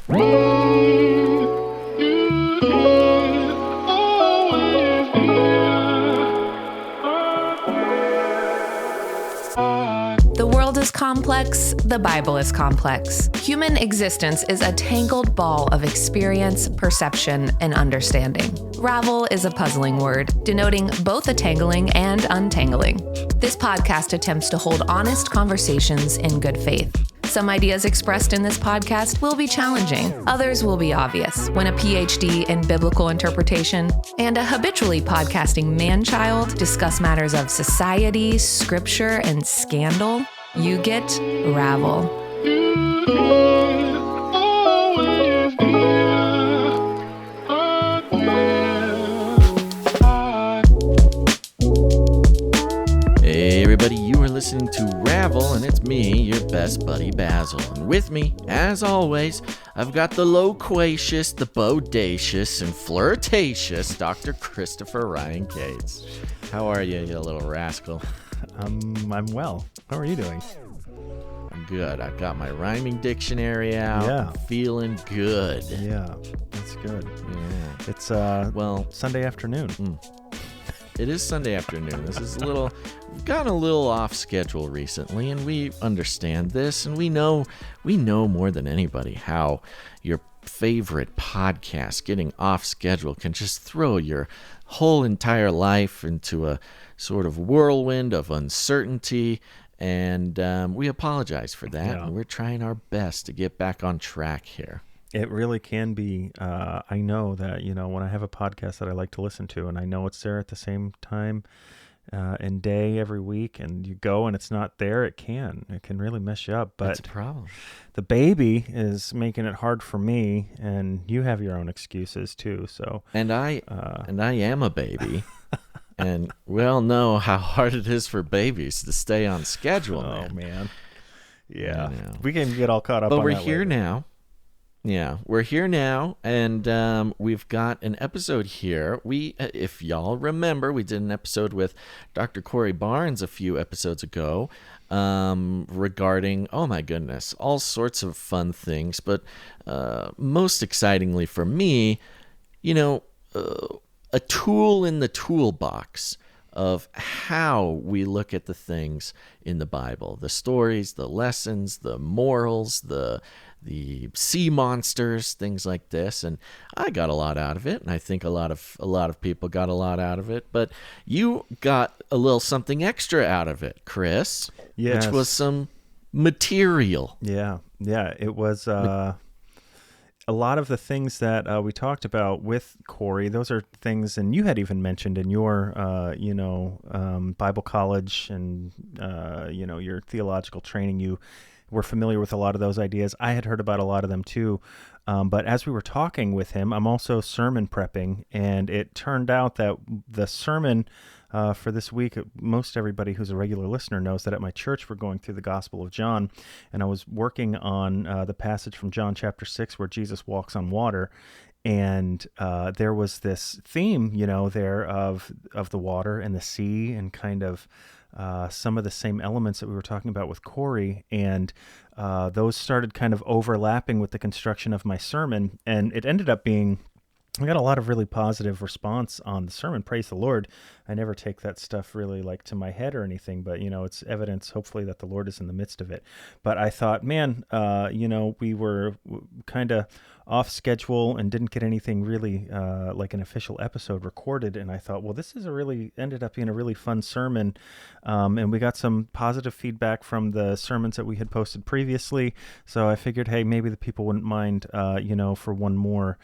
The world is complex, the Bible is complex. Human existence is a tangled ball of experience, perception, and understanding. Ravel is a puzzling word, denoting both a tangling and untangling. This podcast attempts to hold honest conversations in good faith. Some ideas expressed in this podcast will be challenging. Others will be obvious. When a PhD in biblical interpretation and a habitually podcasting man-child discuss matters of society, scripture, and scandal, you get Ravel. Hey everybody, you are listening to Ravel, and it's me, your best buddy Basil. And with me, as always, I've got the loquacious, the bodacious, and flirtatious Dr. Christopher Ryan Cates. How are you little rascal? I'm well. How are you doing? I'm good. I've got my rhyming dictionary out. Yeah. I'm feeling good. Yeah, that's good. Yeah. It's Sunday afternoon. It is Sunday afternoon. This is we've gotten a little off schedule recently, and we understand this, and we know more than anybody how your favorite podcast getting off schedule can just throw your whole entire life into a sort of whirlwind of uncertainty, and we apologize for that, and we're trying our best to get back on track here. It really can be. I know that, when I have a podcast that I like to listen to, and I know it's there at the same time and day every week, and you go and it's not there, it can really mess you up. But that's a problem. The baby is making it hard for me, and you have your own excuses too. So and I am a baby. And we all know how hard it is for babies to stay on schedule. Oh man. Yeah. We can get all caught up on that. But we're here now. Yeah, we're here now, and we've got an episode here. If y'all remember, we did an episode with Dr. Cory Barnes a few episodes ago regarding, oh my goodness, all sorts of fun things. But most excitingly for me, a tool in the toolbox of how we look at the things in the Bible, the stories, the lessons, the morals, the sea monsters, things like this. And I got a lot out of it, and I think a lot of people got a lot out of it. But you got a little something extra out of it, Chris. Yes. Which was some material. Yeah, it was a lot of the things that we talked about with Cory. Those are things, and you had even mentioned in your Bible college and your theological training, you were familiar with a lot of those ideas. I had heard about a lot of them too. But as we were talking with him, I'm also sermon prepping, and it turned out that the sermon for this week, most everybody who's a regular listener knows that at my church we're going through the Gospel of John, and I was working on the passage from John chapter 6 where Jesus walks on water. And there was this theme, there of the water and the sea, and kind of some of the same elements that we were talking about with Cory, and those started kind of overlapping with the construction of my sermon, and it ended up being, I got a lot of really positive response on the sermon. Praise the Lord. I never take that stuff really like to my head or anything, but it's evidence hopefully that the Lord is in the midst of it. But I thought, man, we were kind of off schedule and didn't get anything really like an official episode recorded. And I thought, well, this is ended up being a really fun sermon. And we got some positive feedback from the sermons that we had posted previously. So I figured, hey, maybe the people wouldn't mind, for one more.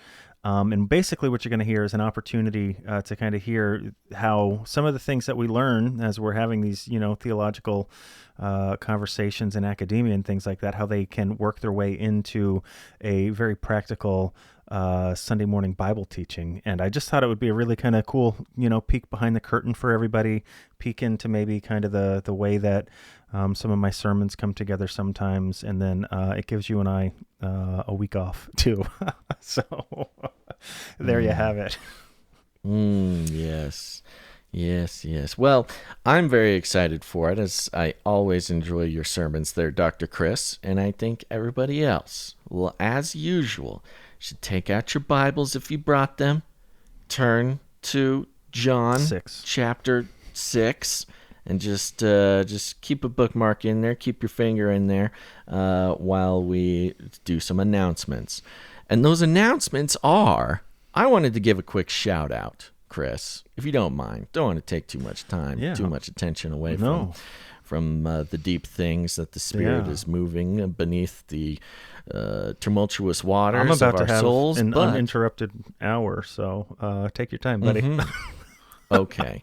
And basically what you're going to hear is an opportunity to kind of hear how some of the things that we learn as we're having these, theological conversations in academia and things like that, how they can work their way into a very practical Sunday morning Bible teaching. And I just thought it would be a really kind of cool, peek behind the curtain for everybody, peek into maybe kind of the way that some of my sermons come together sometimes. And then it gives you and I a week off too. So there you have it. Yes. Yes, yes. Well, I'm very excited for it, as I always enjoy your sermons there, Dr. Chris, and I think everybody else will, as usual, should take out your Bibles if you brought them, turn to John 6. chapter 6, and just keep a bookmark in there, keep your finger in there while we do some announcements. And those announcements are, I wanted to give a quick shout out, Chris, if you don't mind. Don't want to take too much time, too much attention away from the deep things that the Spirit is moving beneath the tumultuous waters I'm about of our to have souls. an uninterrupted hour, so take your time, buddy. Mm-hmm. Okay.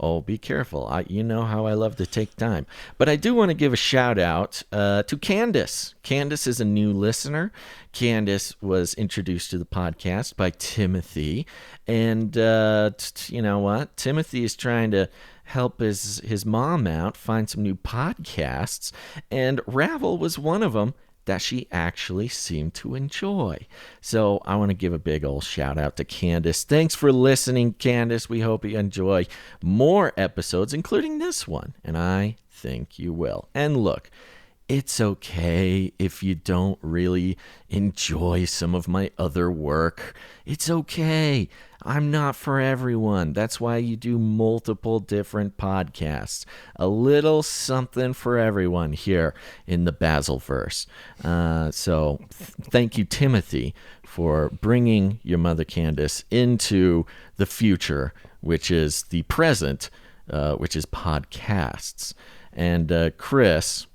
Oh, be careful. You know how I love to take time. But I do want to give a shout out to Candace. Candace is a new listener. Candace was introduced to the podcast by Timothy. And you know what? Timothy is trying to help his mom out, find some new podcasts. And Ravel was one of them that she actually seemed to enjoy. So I want to give a big old shout out to Candace. Thanks for listening, Candace. We hope you enjoy more episodes, including this one. And I think you will. And look, it's okay if you don't really enjoy some of my other work. It's okay. I'm not for everyone. That's why you do multiple different podcasts. A little something for everyone here in the Basilverse. So thank you, Timothy, for bringing your mother Candace into the future, which is the present, which is podcasts. And Chris,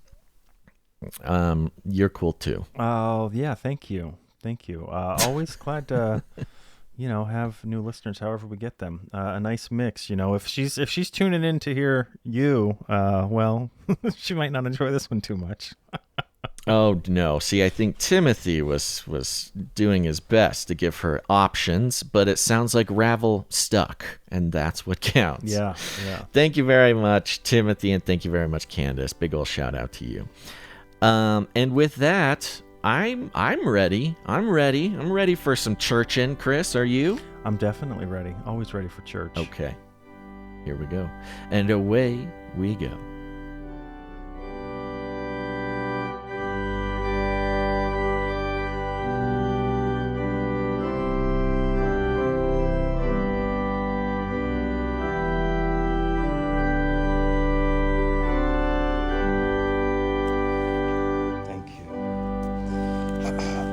you're cool too. Oh, yeah, thank you. Always glad to have new listeners however we get them. A nice mix. If she's tuning in to hear you, well, she might not enjoy this one too much. Oh, no. See, I think Timothy was doing his best to give her options, but it sounds like Ravel stuck, and that's what counts. Yeah. Thank you very much, Timothy, and thank you very much, Candace. Big ol' shout out to you. And with that, I'm ready. I'm ready for some church-in. Chris, are you? I'm definitely ready. Always ready for church. Okay. Here we go. And away we go.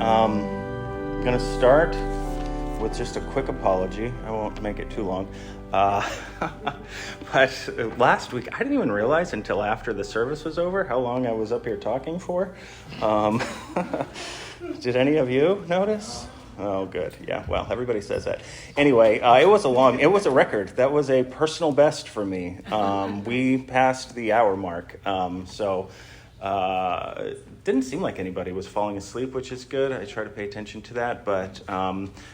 I'm going to start with just a quick apology. I won't make it too long. But last week, I didn't even realize until after the service was over how long I was up here talking for. Did any of you notice? Oh, good. Yeah, well, everybody says that. Anyway, it was a record. That was a personal best for me. We passed the hour mark. Didn't seem like anybody was falling asleep, which is good. I try to pay attention to that, but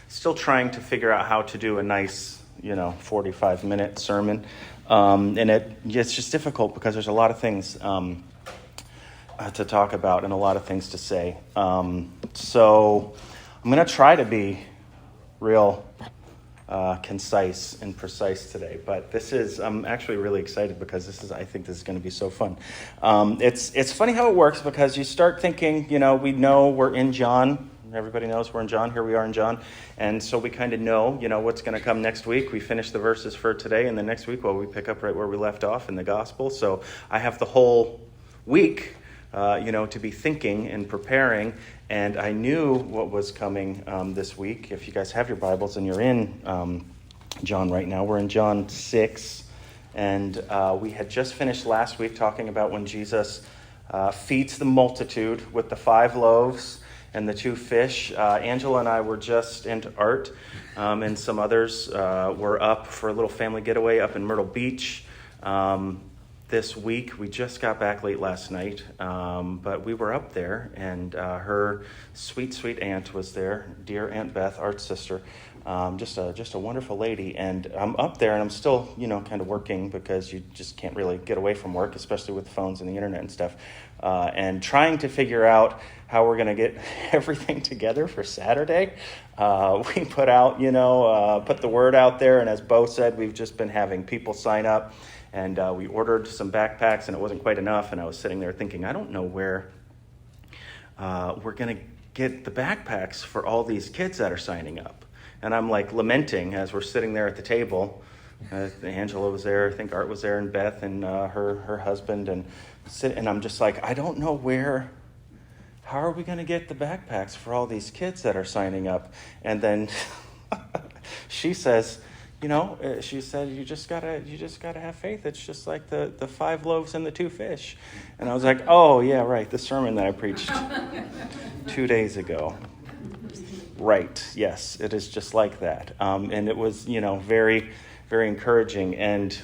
still trying to figure out how to do a nice, 45-minute sermon. And it's just difficult because there's a lot of things to talk about and a lot of things to say. So I'm going to try to be real concise and precise today, but I'm actually really excited because I think this is going to be so fun. It's funny how it works because you start thinking, we know we're in John. Everybody knows we're in John. Here we are in John. And so we kind of know, what's going to come next week. We finish the verses for today, and then next week, we pick up right where we left off in the gospel. So I have the whole week, to be thinking and preparing. And I knew what was coming this week. If you guys have your Bibles and you're in John right now, we're in John 6. And we had just finished last week talking about when Jesus feeds the multitude with the 5 loaves and the 2 fish. Angela and I were just into Art, and some others were up for a little family getaway up in Myrtle Beach. This week, we just got back late last night, but we were up there, and her sweet, sweet aunt was there, dear Aunt Beth, Art's sister, just a wonderful lady. And I'm up there, and I'm still, kind of working because you just can't really get away from work, especially with phones and the internet and stuff, and trying to figure out how we're going to get everything together for Saturday. We put out, put the word out there. And as Bo said, we've just been having people sign up. And we ordered some backpacks, and it wasn't quite enough. And I was sitting there thinking, I don't know where we're going to get the backpacks for all these kids that are signing up. And I'm like lamenting as we're sitting there at the table. Angela was there, I think Art was there, and Beth and her husband. And I'm just like, I don't know how are we going to get the backpacks for all these kids that are signing up? And then she says, she said, you just gotta have faith. It's just like the 5 loaves and the 2 fish. And I was like, oh yeah, right. The sermon that I preached 2 days ago. Right. Yes, it is just like that. And it was, very, very encouraging. And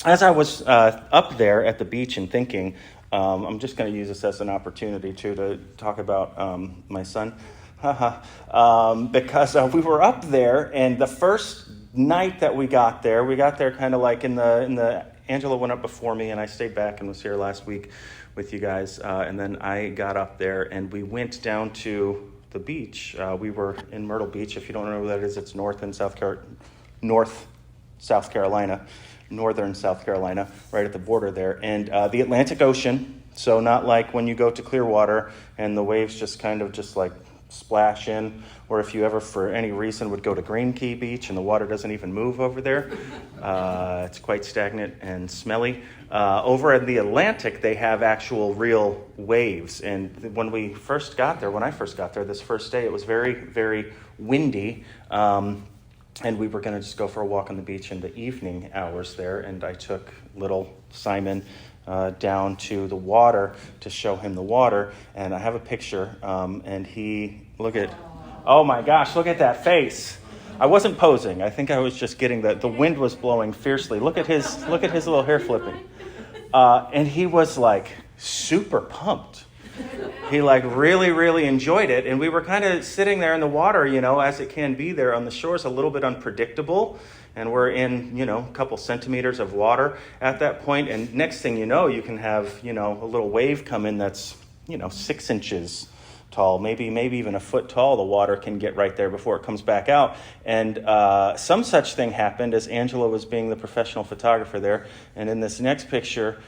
as I was up there at the beach and thinking, I'm just going to use this as an opportunity to talk about my son. Because we were up there, and the first night that we got there kind of like in the Angela went up before me, and I stayed back and was here last week with you guys, and then I got up there and we went down to the beach. We were in Myrtle Beach. If you don't know where that is, it's northern South Carolina, right at the border there, and the Atlantic Ocean. So not like when you go to Clearwater and the waves just kind of just like splash in, or if you ever for any reason would go to Green Key Beach and the water doesn't even move over there. It's quite stagnant and smelly. Over in the Atlantic, they have actual real waves. And when I first got there, this first day, it was very, very windy. And we were going to just go for a walk on the beach in the evening hours there. And I took little Simon down to the water to show him the water. And I have a picture. And oh my gosh, look at that face. I wasn't posing. I think I was just getting the wind was blowing fiercely. Look at his little hair flipping. And he was like super pumped. He like really, really enjoyed it. And we were kind of sitting there in the water, as it can be there on the shores, a little bit unpredictable. And we're in, a couple centimeters of water at that point. And next thing you know, you can have, a little wave come in that's, 6 inches tall, maybe even a foot tall. The water can get right there before it comes back out. And some such thing happened as Angela was being the professional photographer there. And in this next picture,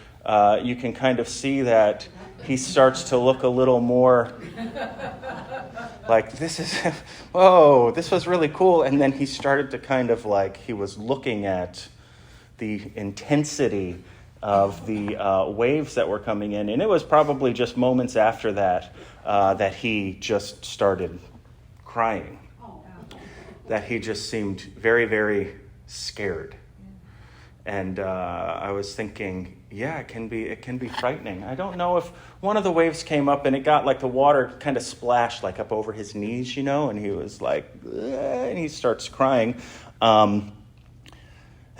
you can kind of see that he starts to look a little more like this was really cool. And then he started to kind of like he was looking at the intensity of the waves that were coming in. And it was probably just moments after that that he just started crying. That he just seemed very, very scared. And I was thinking, yeah, it can be frightening. I don't know if one of the waves came up and it got like the water kind of splashed like up over his knees, and he was like, and he starts crying. And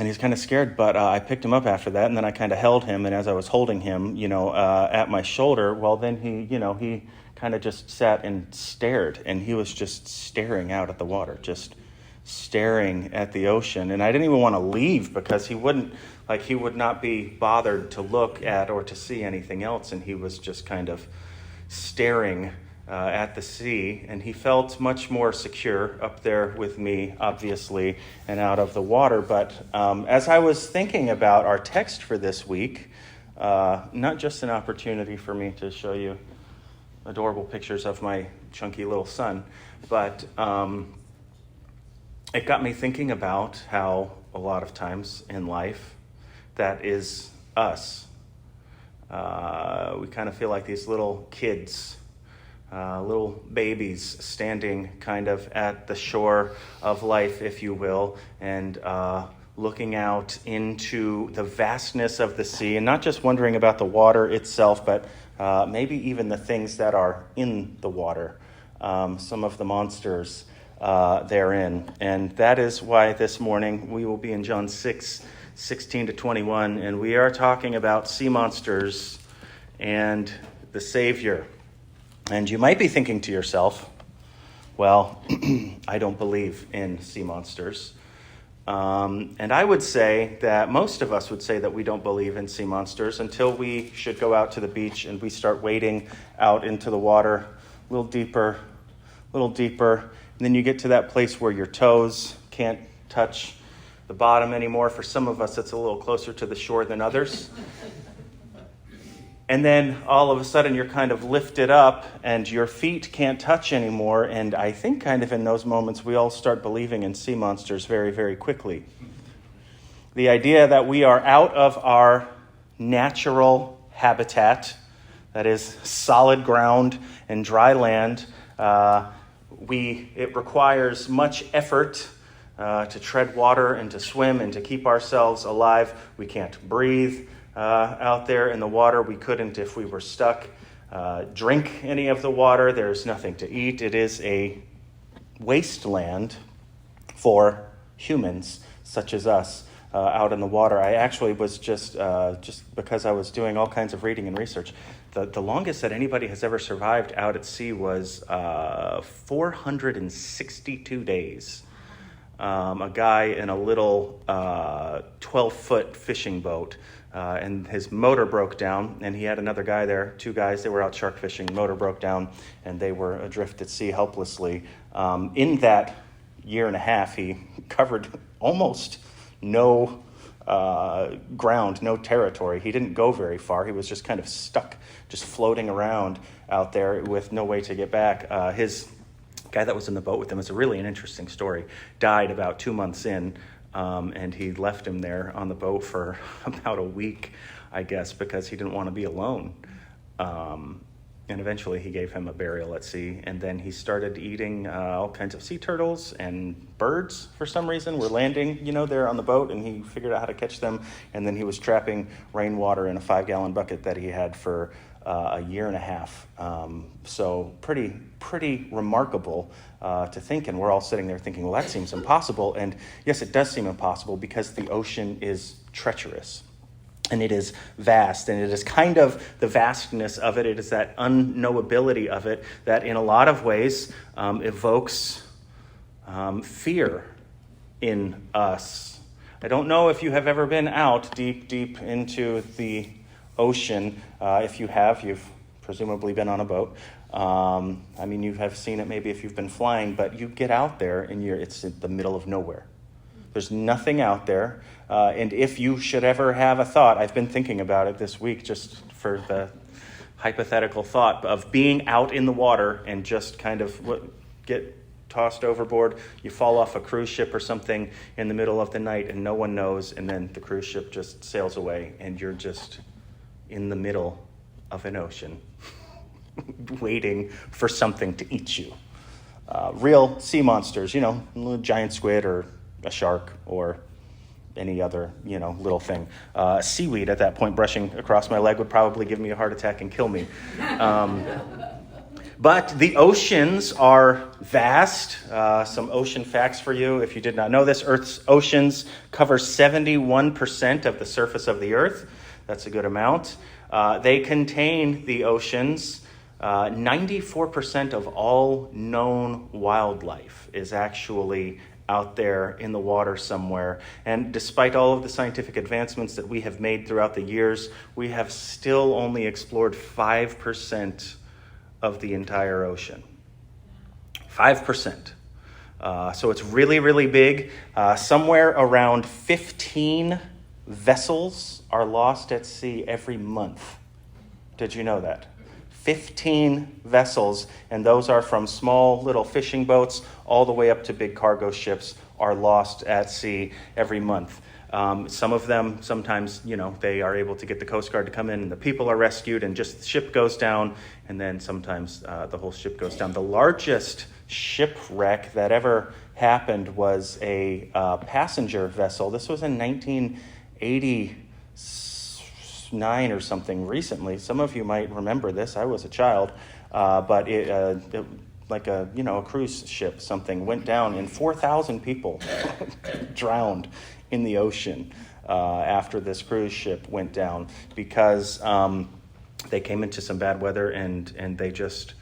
he's kind of scared, but I picked him up after that, and then I kind of held him, and as I was holding him, at my shoulder, well, then he kind of just sat and stared, and he was just staring out at the water, just staring at the ocean. And I didn't even want to leave because he would not be bothered to look at or to see anything else, and he was just kind of staring at the sea, and he felt much more secure up there with me, obviously, and out of the water. But as I was thinking about our text for this week, not just an opportunity for me to show you adorable pictures of my chunky little son, but it got me thinking about how a lot of times in life that is us. We kind of feel like these little kids, little babies standing kind of at the shore of life, if you will, and looking out into the vastness of the sea, and not just wondering about the water itself, but maybe even the things that are in the water, some of the monsters therein. And that is why this morning we will be in John 6:16 to 21, and we are talking about sea monsters and the Savior. And you might be thinking to yourself, well, I don't believe in sea monsters. And I would say that most of us would say that we don't believe in sea monsters until we should go out to the beach and we start wading out into the water little deeper, and then you get to that place where your toes can't touch the bottom anymore. For some of us, it's a little closer to the shore than others. And then all of a sudden you're kind of lifted up and your feet can't touch anymore. And I think kind of in those moments we all start believing in sea monsters very, very quickly. The idea that we are out of our natural habitat, that is solid ground and dry land. It requires much effort to tread water and to swim and to keep ourselves alive. We can't breathe out there in the water. We couldn't if we were stuck. Drink any of the water. There's nothing to eat. It is a wasteland for humans such as us out in the water. I actually was just because I was doing all kinds of reading and research, the longest that anybody has ever survived out at sea was 462 days. A guy in a little 12-foot fishing boat, and his motor broke down, and he had another guy there, two guys, they were out shark fishing, motor broke down, and they were adrift at sea helplessly. In that year and a half, he covered almost no ground, no territory. He didn't go very far. He was just kind of stuck, just floating around out there with no way to get back. His guy that was in the boat with him, it's really an interesting story, died about 2 months in, and he left him there on the boat for about a week, I guess, because he didn't want to be alone. And eventually he gave him a burial at sea, and then he started eating all kinds of sea turtles and birds for some reason were landing, there on the boat, and he figured out how to catch them, and then he was trapping rainwater in a 5-gallon bucket that he had for a year and a half. So pretty remarkable to think, and we're all sitting there thinking, well, that seems impossible. And yes, it does seem impossible because the ocean is treacherous. And it is vast, and it is kind of the vastness of it. It is that unknowability of it that in a lot of ways evokes fear in us. I don't know if you have ever been out deep into the ocean. If you have, you've presumably been on a boat. You have seen it maybe if you've been flying, but you get out there and it's in the middle of nowhere. There's nothing out there. And if you should ever have a thought, I've been thinking about it this week just for the hypothetical thought of being out in the water and just kind of get tossed overboard. You fall off a cruise ship or something in the middle of the night and no one knows, and then the cruise ship just sails away and you're just in the middle of an ocean waiting for something to eat you. Real sea monsters, a giant squid or a shark or any other, little thing. Seaweed at that point brushing across my leg would probably give me a heart attack and kill me. But the oceans are vast. Some ocean facts for you. If you did not know this, Earth's oceans cover 71% of the surface of the Earth. That's a good amount. They contain the oceans. 94% of all known wildlife is actually out there in the water somewhere. And despite all of the scientific advancements that we have made throughout the years, we have still only explored 5% of the entire ocean. 5%. So it's really, really big. Somewhere around 15 vessels are lost at sea every month. Did you know that? 15 vessels, and those are from small little fishing boats all the way up to big cargo ships, are lost at sea every month. Some of them, sometimes, they are able to get the Coast Guard to come in and the people are rescued and just the ship goes down, and then sometimes the whole ship goes down. The largest shipwreck that ever happened was a passenger vessel. This was in 1989 or something recently. Some of you might remember this. I was a child, but it like a cruise ship, something went down, and 4,000 people drowned in the ocean after this cruise ship went down because they came into some bad weather and they just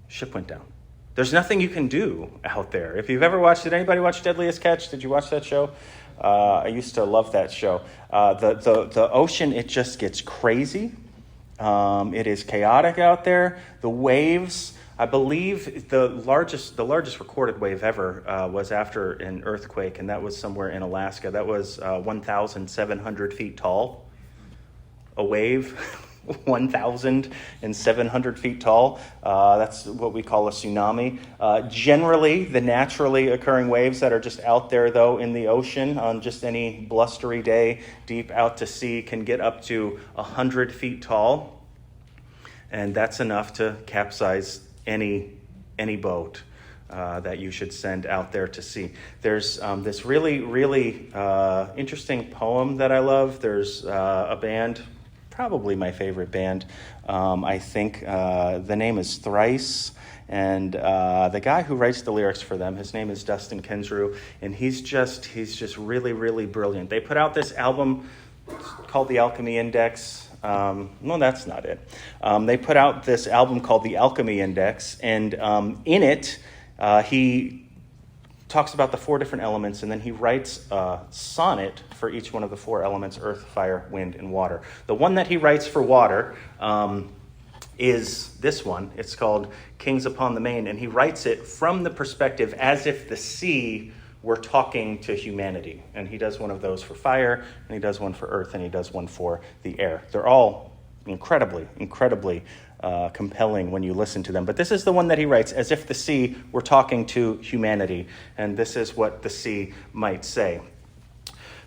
ship went down. There's nothing you can do out there. If you've ever watched, did anybody watch Deadliest Catch? Did you watch that show? I used to love that show. The ocean, it just gets crazy. It is chaotic out there. The waves, I believe the largest recorded wave ever was after an earthquake, and that was somewhere in Alaska. That was 1,700 feet tall. A wave, 1,700 feet tall. That's what we call a tsunami. Generally, the naturally occurring waves that are just out there, though, in the ocean on just any blustery day deep out to sea can get up to 100 feet tall. And that's enough to capsize any boat that you should send out there to sea. There's this really, really interesting poem that I love. There's a band, probably my favorite band. I think the name is Thrice, and the guy who writes the lyrics for them, his name is Dustin Kensrew, and he's just really, really brilliant. They put out this album called The Alchemy Index. No, that's not it. They put out this album called The Alchemy Index, and in it, he talks about the 4 different elements, and then he writes a sonnet for each one of the 4 elements: earth, fire, wind, and water. The one that he writes for water is this one. It's called Kings Upon the Main, and he writes it from the perspective as if the sea were talking to humanity. And he does one of those for fire, and he does one for earth, and he does one for the air. They're all incredibly compelling when you listen to them. But this is the one that he writes as if the sea were talking to humanity. And this is what the sea might say.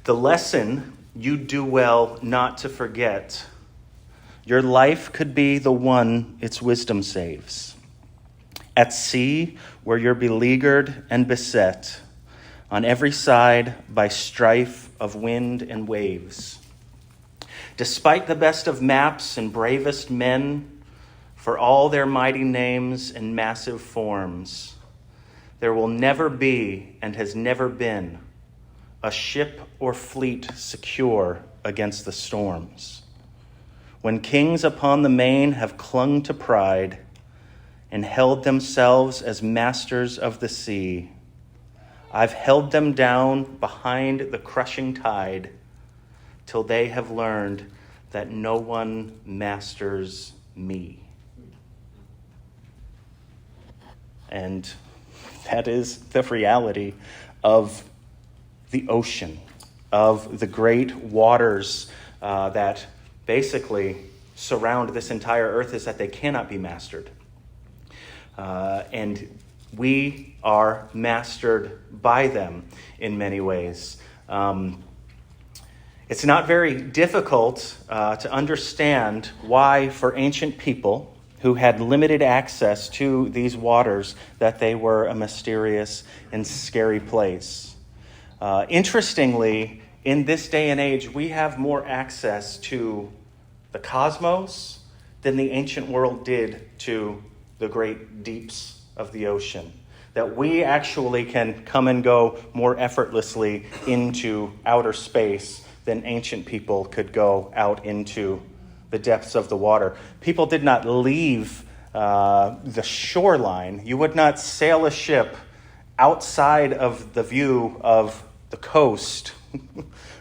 The lesson you do well not to forget. Your life could be the one its wisdom saves. At sea, where you're beleaguered and beset, on every side by strife of wind and waves. Despite the best of maps and bravest men, for all their mighty names and massive forms, there will never be and has never been a ship or fleet secure against the storms. When kings upon the main have clung to pride and held themselves as masters of the sea, I've held them down behind the crushing tide till they have learned that no one masters me. And that is the reality of the ocean, of the great waters that basically surround this entire earth, is that they cannot be mastered. And we are mastered by them in many ways. It's not very difficult to understand why, for ancient people who had limited access to these waters, that they were a mysterious and scary place. Interestingly, in this day and age, we have more access to the cosmos than the ancient world did to the great deeps of the ocean. That we actually can come and go more effortlessly into outer space than ancient people could go out into the depths of the water. People did not leave the shoreline. You would not sail a ship outside of the view of the coast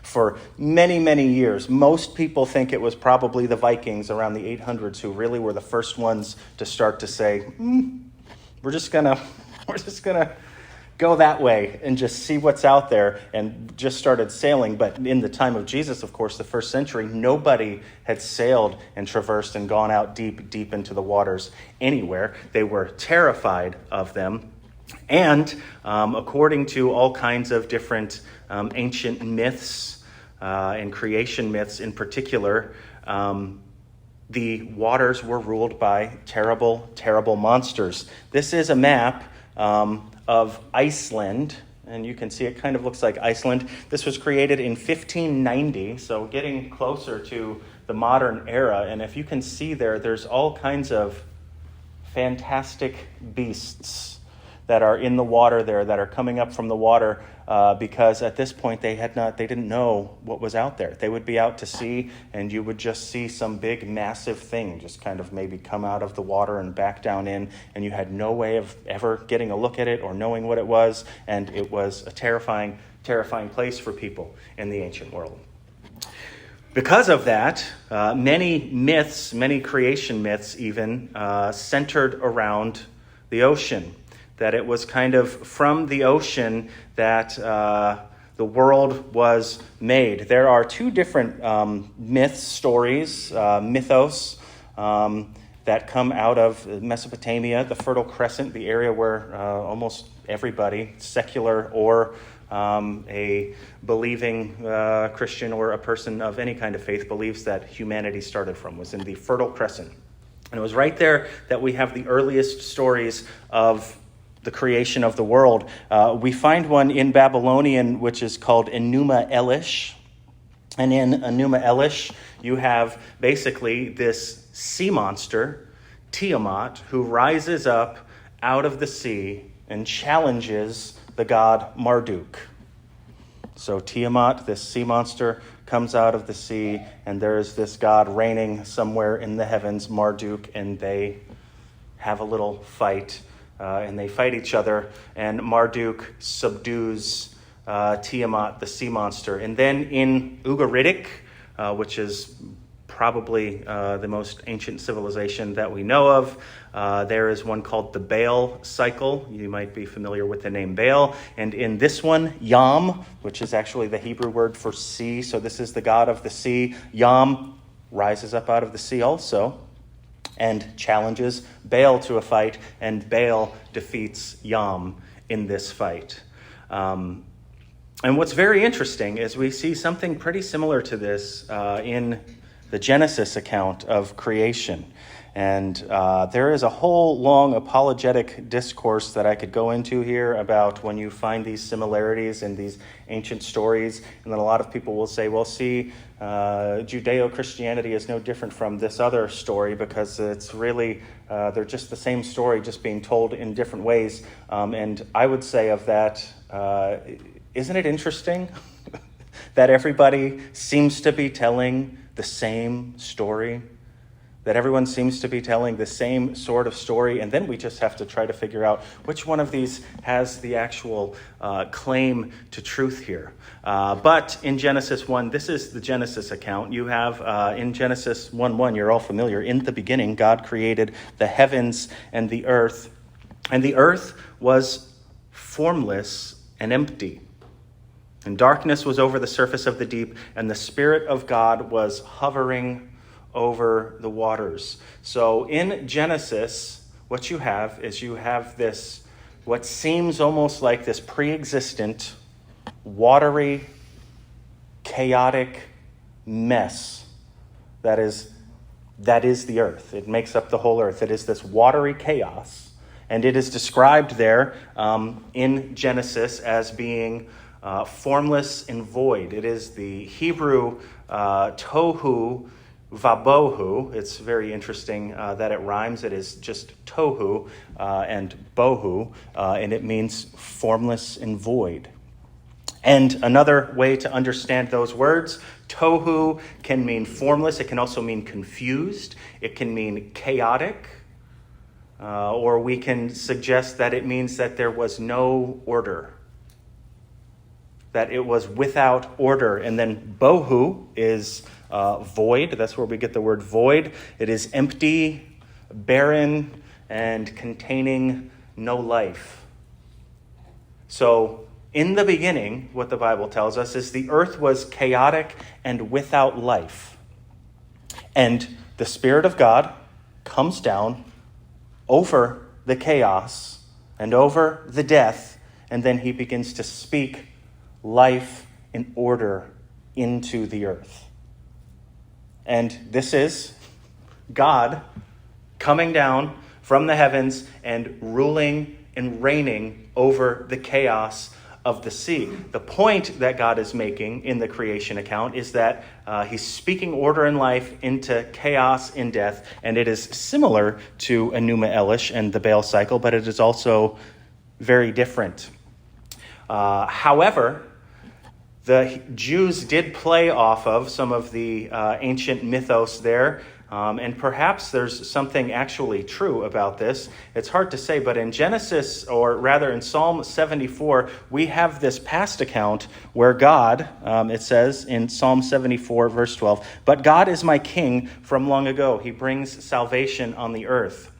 for many, many years. Most people think it was probably the Vikings around the 800s who really were the first ones to start to say, we're just gonna go that way and just see what's out there, and just started sailing. But in the time of Jesus, of course, the first century, nobody had sailed and traversed and gone out deep into the waters anywhere. They were terrified of them. And according to all kinds of different ancient myths and creation myths in particular, the waters were ruled by terrible, terrible monsters. This is a map of Iceland, and you can see it kind of looks like Iceland. This was created in 1590, so getting closer to the modern era. And if you can see there's all kinds of fantastic beasts that are in the water there, that are coming up from the water, because at this point they didn't know what was out there. They would be out to sea, and you would just see some big, massive thing just kind of maybe come out of the water and back down in, and you had no way of ever getting a look at it or knowing what it was, and it was a terrifying, terrifying place for people in the ancient world. Because of that, many creation myths even, centered around the ocean. That it was kind of from the ocean that the world was made. There are two different stories, mythos, that come out of Mesopotamia, the Fertile Crescent, the area where almost everybody, secular or a believing Christian or a person of any kind of faith, believes that humanity started from, was in the Fertile Crescent. And it was right there that we have the earliest stories of the creation of the world. We find one in Babylonian, which is called Enuma Elish. And in Enuma Elish, you have basically this sea monster, Tiamat, who rises up out of the sea and challenges the god Marduk. So Tiamat, this sea monster, comes out of the sea, and there is this god reigning somewhere in the heavens, Marduk, and they have a little fight, and they fight each other, and Marduk subdues Tiamat, the sea monster. And then in Ugaritic, which is probably the most ancient civilization that we know of, there is one called the Baal cycle. You might be familiar with the name Baal. And in this one, Yam, which is actually the Hebrew word for sea, so this is the god of the sea, Yam rises up out of the sea also and challenges Baal to a fight, and Baal defeats Yam in this fight. And what's very interesting is we see something pretty similar to this in the Genesis account of creation. And there is a whole long apologetic discourse that I could go into here about when you find these similarities in these ancient stories. And then a lot of people will say, well, see, Judeo-Christianity is no different from this other story because it's really, they're just the same story, just being told in different ways. And I would say of that, isn't it interesting that everybody seems to be telling the same story? That everyone seems to be telling the same sort of story, and then we just have to try to figure out which one of these has the actual claim to truth here. But in Genesis 1, this is the Genesis account. You have in Genesis 1:1, you're all familiar. In the beginning, God created the heavens and the earth was formless and empty. And darkness was over the surface of the deep, and the Spirit of God was hovering over the waters. So in Genesis, what you have is this, what seems almost like this pre-existent, watery, chaotic mess that is the earth. It makes up the whole earth. It is this watery chaos, and it is described there in Genesis as being formless and void. It is the Hebrew tohu vabohu. It's very interesting that it rhymes. It is just tohu and bohu, and it means formless and void. And another way to understand those words, tohu can mean formless. It can also mean confused. It can mean chaotic. Or we can suggest that it means that there was no order, that it was without order. And then bohu is void. That's where we get the word void. It is empty, barren, and containing no life. So in the beginning, what the Bible tells us is the earth was chaotic and without life. And the Spirit of God comes down over the chaos and over the death, and then he begins to speak life and order into the earth. And this is God coming down from the heavens and ruling and reigning over the chaos of the sea. The point that God is making in the creation account is that he's speaking order in life into chaos in death, and it is similar to Enuma Elish and the Baal cycle, but it is also very different. However, the Jews did play off of some of the ancient mythos there. And perhaps there's something actually true about this. It's hard to say, but in Genesis, or rather in Psalm 74, we have this past account where God, it says in Psalm 74, verse 12, "But God is my king from long ago. He brings salvation on the earth.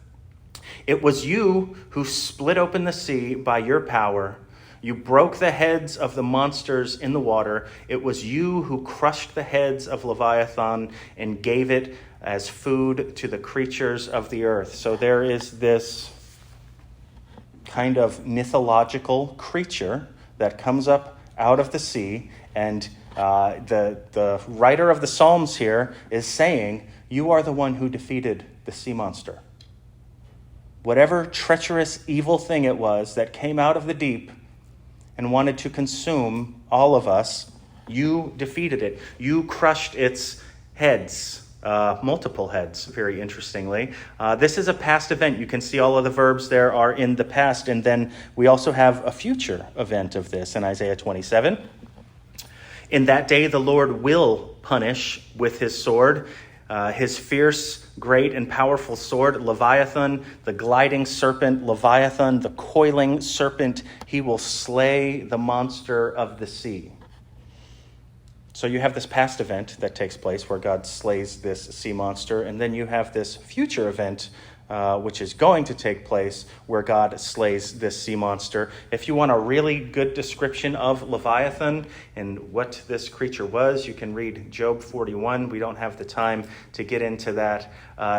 It was you who split open the sea by your power. You broke the heads of the monsters in the water. It was you who crushed the heads of Leviathan and gave it as food to the creatures of the earth." So there is this kind of mythological creature that comes up out of the sea, and the writer of the Psalms here is saying, you are the one who defeated the sea monster. Whatever treacherous, evil thing it was that came out of the deep and wanted to consume all of us, you defeated it. You crushed its heads, multiple heads, very interestingly. This is a past event. You can see all of the verbs there are in the past, and then we also have a future event of this in Isaiah 27. "In that day the Lord will punish with his sword, his fierce, great, and powerful sword, Leviathan, the gliding serpent, Leviathan, the coiling serpent. He will slay the monster of the sea." So you have this past event that takes place where God slays this sea monster, and then you have this future event which is going to take place where God slays this sea monster. If you want a really good description of Leviathan and what this creature was, you can read Job 41. We don't have the time to get into that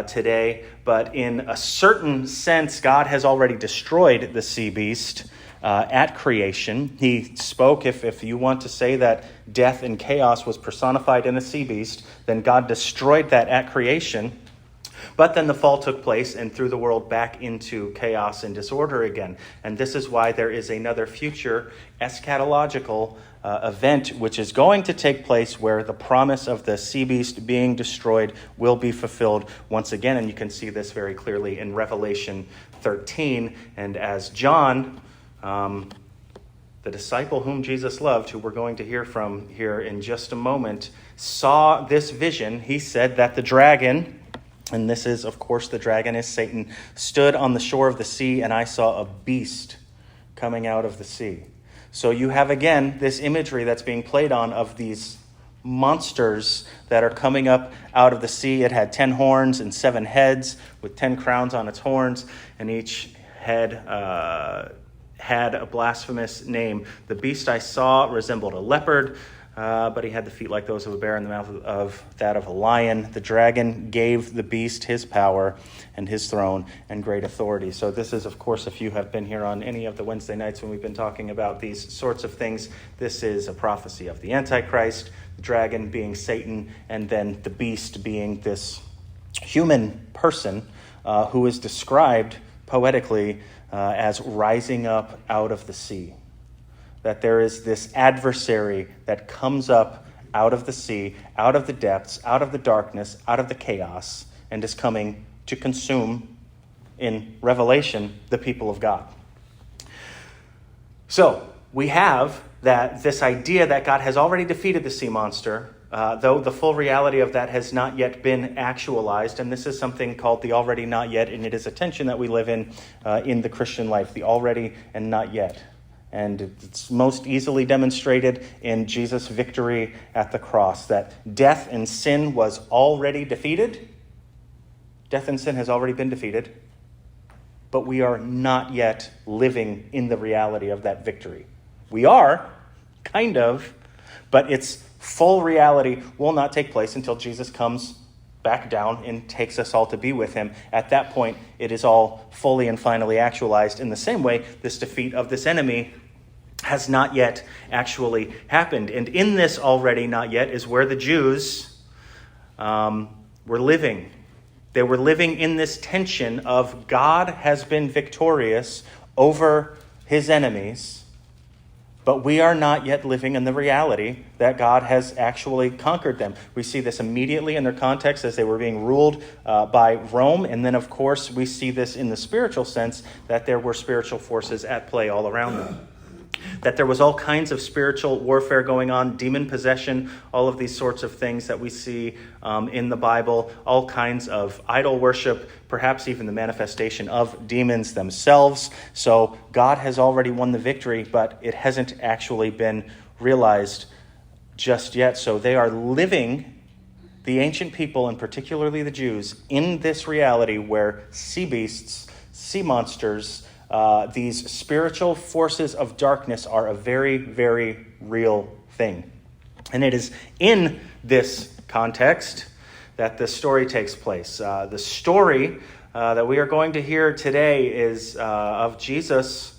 today, but in a certain sense, God has already destroyed the sea beast at creation. He spoke, if you want to say that death and chaos was personified in the sea beast, then God destroyed that at creation. But then the fall took place and threw the world back into chaos and disorder again. And this is why there is another future eschatological event which is going to take place where the promise of the sea beast being destroyed will be fulfilled once again. And you can see this very clearly in Revelation 13. And as John, the disciple whom Jesus loved, who we're going to hear from here in just a moment, saw this vision, he said that the dragon, and this is, of course, the dragon is Satan, stood on the shore of the sea, and I saw a beast coming out of the sea. So you have, again, this imagery that's being played on of these monsters that are coming up out of the sea. It had 10 horns and 7 heads with 10 crowns on its horns, and each head had a blasphemous name. The beast I saw resembled a leopard, but he had the feet like those of a bear and the mouth of that of a lion. The dragon gave the beast his power and his throne and great authority. So this is, of course, if you have been here on any of the Wednesday nights when we've been talking about these sorts of things, this is a prophecy of the Antichrist, the dragon being Satan, and then the beast being this human person who is described poetically as rising up out of the sea. That there is this adversary that comes up out of the sea, out of the depths, out of the darkness, out of the chaos, and is coming to consume, in Revelation, the people of God. So we have this idea that God has already defeated the sea monster, though the full reality of that has not yet been actualized. And this is something called the already not yet, and it is a tension that we live in the Christian life, the already and not yet. And it's most easily demonstrated in Jesus' victory at the cross, that death and sin was already defeated. Death and sin has already been defeated, but we are not yet living in the reality of that victory. We are, kind of, but its full reality will not take place until Jesus comes back down and takes us all to be with him. At that point, it is all fully and finally actualized. In the same way, this defeat of this enemy has not yet actually happened. And in this already not yet is where the Jews were living. They were living in this tension of God has been victorious over his enemies, but we are not yet living in the reality that God has actually conquered them. We see this immediately in their context as they were being ruled by Rome. And then, of course, we see this in the spiritual sense that there were spiritual forces at play all around them. that there was all kinds of spiritual warfare going on, demon possession, all of these sorts of things that we see in the Bible, all kinds of idol worship, perhaps even the manifestation of demons themselves. So God has already won the victory, but it hasn't actually been realized just yet. So they are living, the ancient people, and particularly the Jews, in this reality where sea beasts, sea monsters, these spiritual forces of darkness are a very, very real thing. And it is in this context that the story takes place. The story that we are going to hear today is of Jesus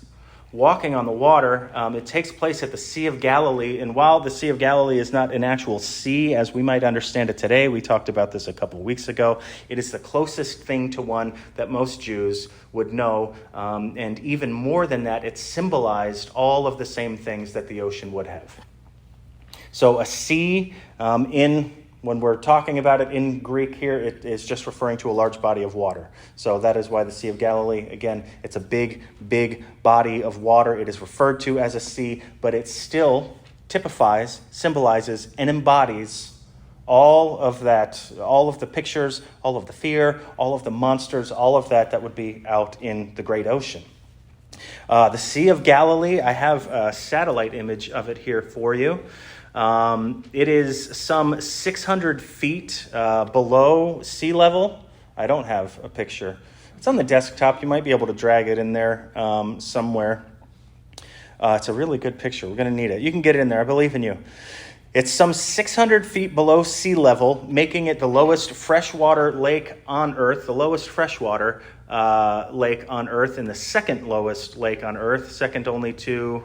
walking on the water. It takes place at the Sea of Galilee. And while the Sea of Galilee is not an actual sea as we might understand it today, we talked about this a couple of weeks ago, it is the closest thing to one that most Jews would know. And even more than that, it symbolized all of the same things that the ocean would have. So a sea, when we're talking about it in Greek here, it is just referring to a large body of water. So that is why the Sea of Galilee, again, it's a big, big body of water. It is referred to as a sea, but it still typifies, symbolizes, and embodies all of that, all of the pictures, all of the fear, all of the monsters, all of that would be out in the great ocean. The Sea of Galilee, I have a satellite image of it here for you. It is some 600 feet below sea level. I don't have a picture. It's on the desktop. You might be able to drag it in there somewhere. It's a really good picture. We're going to need it. You can get it in there. I believe in you. It's some 600 feet below sea level, making it the lowest freshwater lake on Earth, the lowest freshwater lake on Earth, and the second lowest lake on Earth, second only to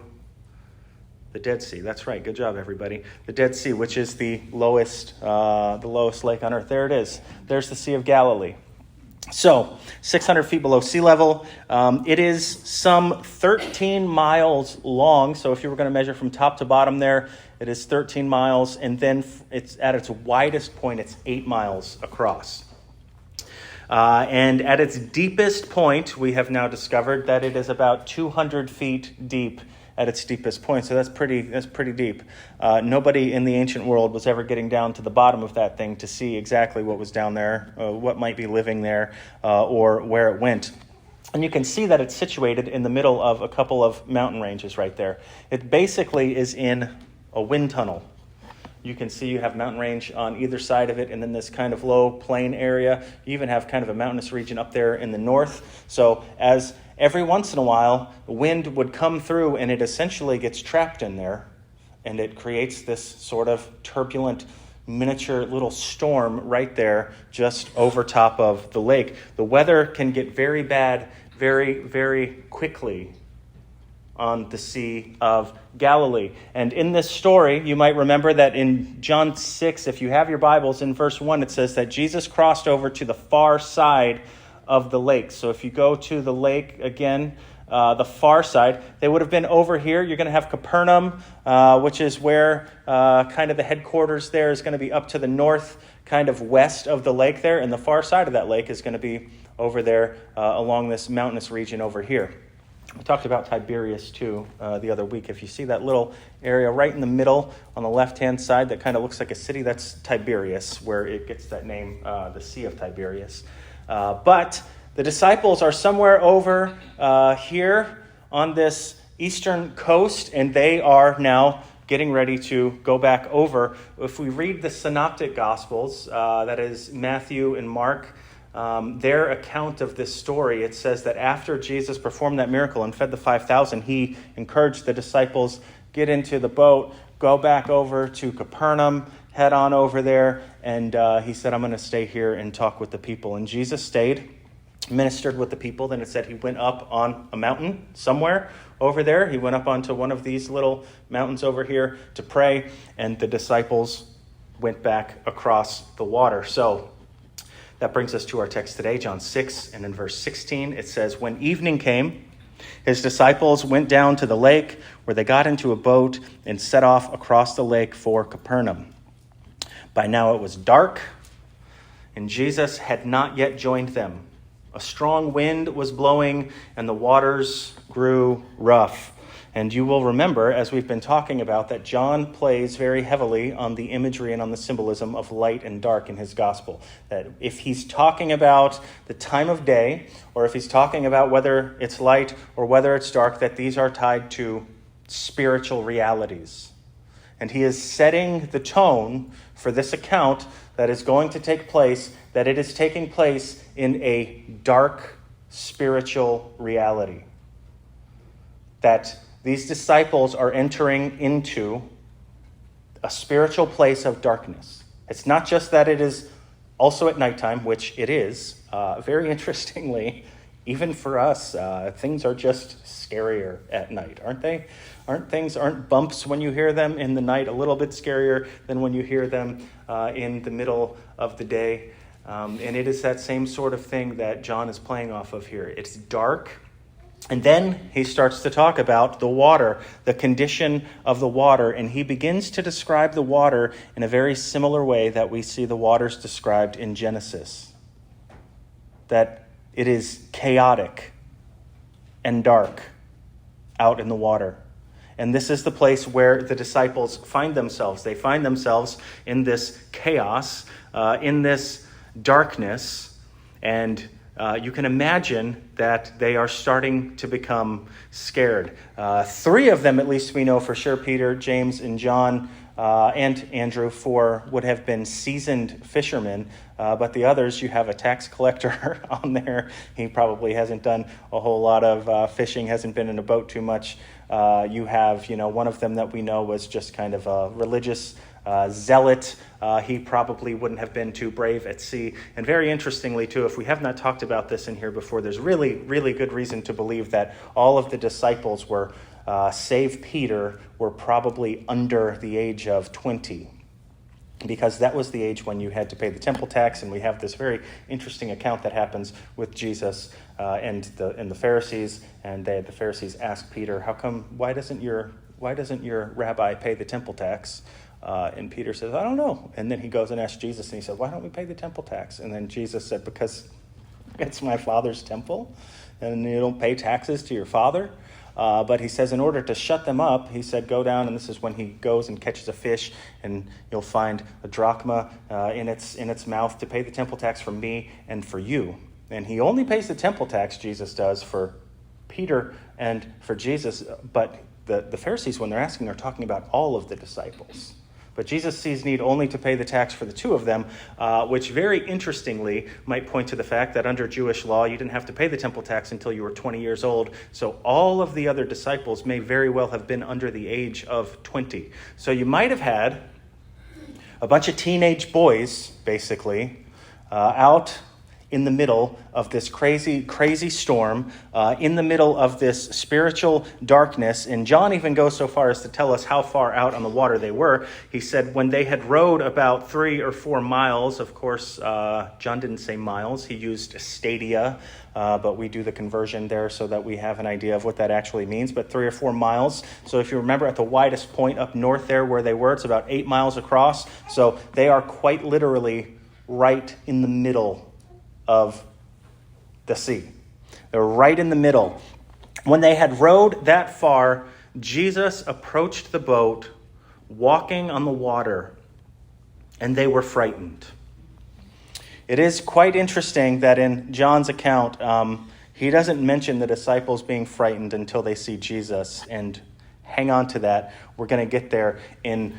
the Dead Sea. That's right. Good job, everybody. The Dead Sea, which is the lowest lake on Earth. There it is. There's the Sea of Galilee. So, 600 feet below sea level. It is some 13 miles long. So if you were going to measure from top to bottom there, it is 13 miles. And then it's at its widest point, it's 8 miles across. And at its deepest point, we have now discovered that it is about 200 feet deep at its deepest point. So that's pretty deep. Nobody in the ancient world was ever getting down to the bottom of that thing to see exactly what was down there, what might be living there, or where it went. And you can see that it's situated in the middle of a couple of mountain ranges right there. It basically is in a wind tunnel. You can see you have mountain range on either side of it, and then this kind of low plain area. You even have kind of a mountainous region up there in the north. So as every once in a while, wind would come through, and it essentially gets trapped in there, and it creates this sort of turbulent miniature little storm right there just over top of the lake. The weather can get very bad very, very quickly on the Sea of Galilee. And in this story, you might remember that in John 6, if you have your Bibles, in verse 1, it says that Jesus crossed over to the far side of the lake. So if you go to the lake again, the far side, they would have been over here. You're going to have Capernaum, which is where kind of the headquarters there is going to be up to the north, kind of west of the lake there. And the far side of that lake is going to be over there along this mountainous region over here. We talked about Tiberias, too, the other week. If you see that little area right in the middle on the left-hand side that kind of looks like a city, that's Tiberias, where it gets that name, the Sea of Tiberias. But the disciples are somewhere over here on this eastern coast, and they are now getting ready to go back over. If we read the Synoptic Gospels, that is Matthew and Mark, their account of this story, it says that after Jesus performed that miracle and fed the 5,000, he encouraged the disciples, get into the boat, go back over to Capernaum, head on over there, and he said, I'm going to stay here and talk with the people. And Jesus stayed, ministered with the people. Then it said he went up on a mountain somewhere over there. He went up onto one of these little mountains over here to pray, and the disciples went back across the water. So that brings us to our text today, John 6, and in verse 16, it says, when evening came, his disciples went down to the lake, where they got into a boat and set off across the lake for Capernaum. By now it was dark, and Jesus had not yet joined them. A strong wind was blowing, and the waters grew rough. And you will remember, as we've been talking about, that John plays very heavily on the imagery and on the symbolism of light and dark in his gospel. That if he's talking about the time of day, or if he's talking about whether it's light or whether it's dark, that these are tied to spiritual realities. And he is setting the tone for this account that is going to take place, that it is taking place in a dark spiritual reality. That these disciples are entering into a spiritual place of darkness. It's not just that it is also at nighttime, which it is. Very interestingly, even for us, things are just scarier at night, aren't they? Aren't bumps when you hear them in the night a little bit scarier than when you hear them in the middle of the day? And it is that same sort of thing that John is playing off of here. It's dark. And then he starts to talk about the water, the condition of the water, and he begins to describe the water in a very similar way that we see the waters described in Genesis. That it is chaotic and dark out in the water. And this is the place where the disciples find themselves. They find themselves in this chaos, in this darkness, and you can imagine that they are starting to become scared. Three of them, at least we know for sure, Peter, James, and John, and Andrew, four would have been seasoned fishermen. But the others, you have a tax collector on there. He probably hasn't done a whole lot of fishing, hasn't been in a boat too much. You have, one of them that we know was just kind of a religious zealot. He probably wouldn't have been too brave at sea. And very interestingly, too, if we have not talked about this in here before, there's really, really good reason to believe that all of the disciples were, save Peter, were probably under the age of 20. Because that was the age when you had to pay the temple tax, and we have this very interesting account that happens with Jesus and the Pharisees. And the Pharisees ask Peter, why doesn't your rabbi pay the temple tax? And Peter says, I don't know. And then he goes and asks Jesus, and he said, why don't we pay the temple tax? And then Jesus said, because it's my Father's temple, and you don't pay taxes to your father. But he says, in order to shut them up, he said, go down, and this is when he goes and catches a fish, and you'll find a drachma in its mouth to pay the temple tax for me and for you. And he only pays the temple tax, Jesus does, for Peter and for Jesus. But the Pharisees, when they're asking, are talking about all of the disciples. But Jesus sees need only to pay the tax for the two of them, which very interestingly might point to the fact that under Jewish law, you didn't have to pay the temple tax until you were 20 years old. So all of the other disciples may very well have been under the age of 20. So you might have had a bunch of teenage boys, basically, out in the middle of this crazy, crazy storm, in the middle of this spiritual darkness. And John even goes so far as to tell us how far out on the water they were. He said when they had rowed about 3 or 4 miles, of course, John didn't say miles, he used stadia, but we do the conversion there so that we have an idea of what that actually means, but 3 or 4 miles. So if you remember at the widest point up north there where they were, it's about 8 miles across. So they are quite literally right in the middle of the sea. They're right in the middle. When they had rowed that far, Jesus approached the boat, walking on the water, and they were frightened. It is quite interesting that in John's account, he doesn't mention the disciples being frightened until they see Jesus, and hang on to that. We're going to get there in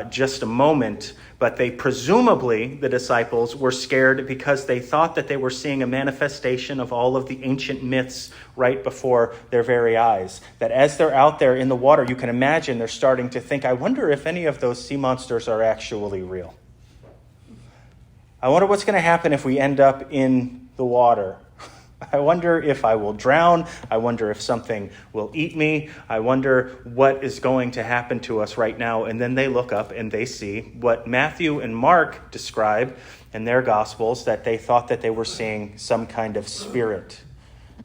just a moment. But they presumably, the disciples, were scared because they thought that they were seeing a manifestation of all of the ancient myths right before their very eyes. That as they're out there in the water, you can imagine they're starting to think, I wonder if any of those sea monsters are actually real. I wonder what's going to happen if we end up in the water. I wonder if I will drown. I wonder if something will eat me. I wonder what is going to happen to us right now. And then they look up and they see what Matthew and Mark describe in their Gospels, that they thought that they were seeing some kind of spirit,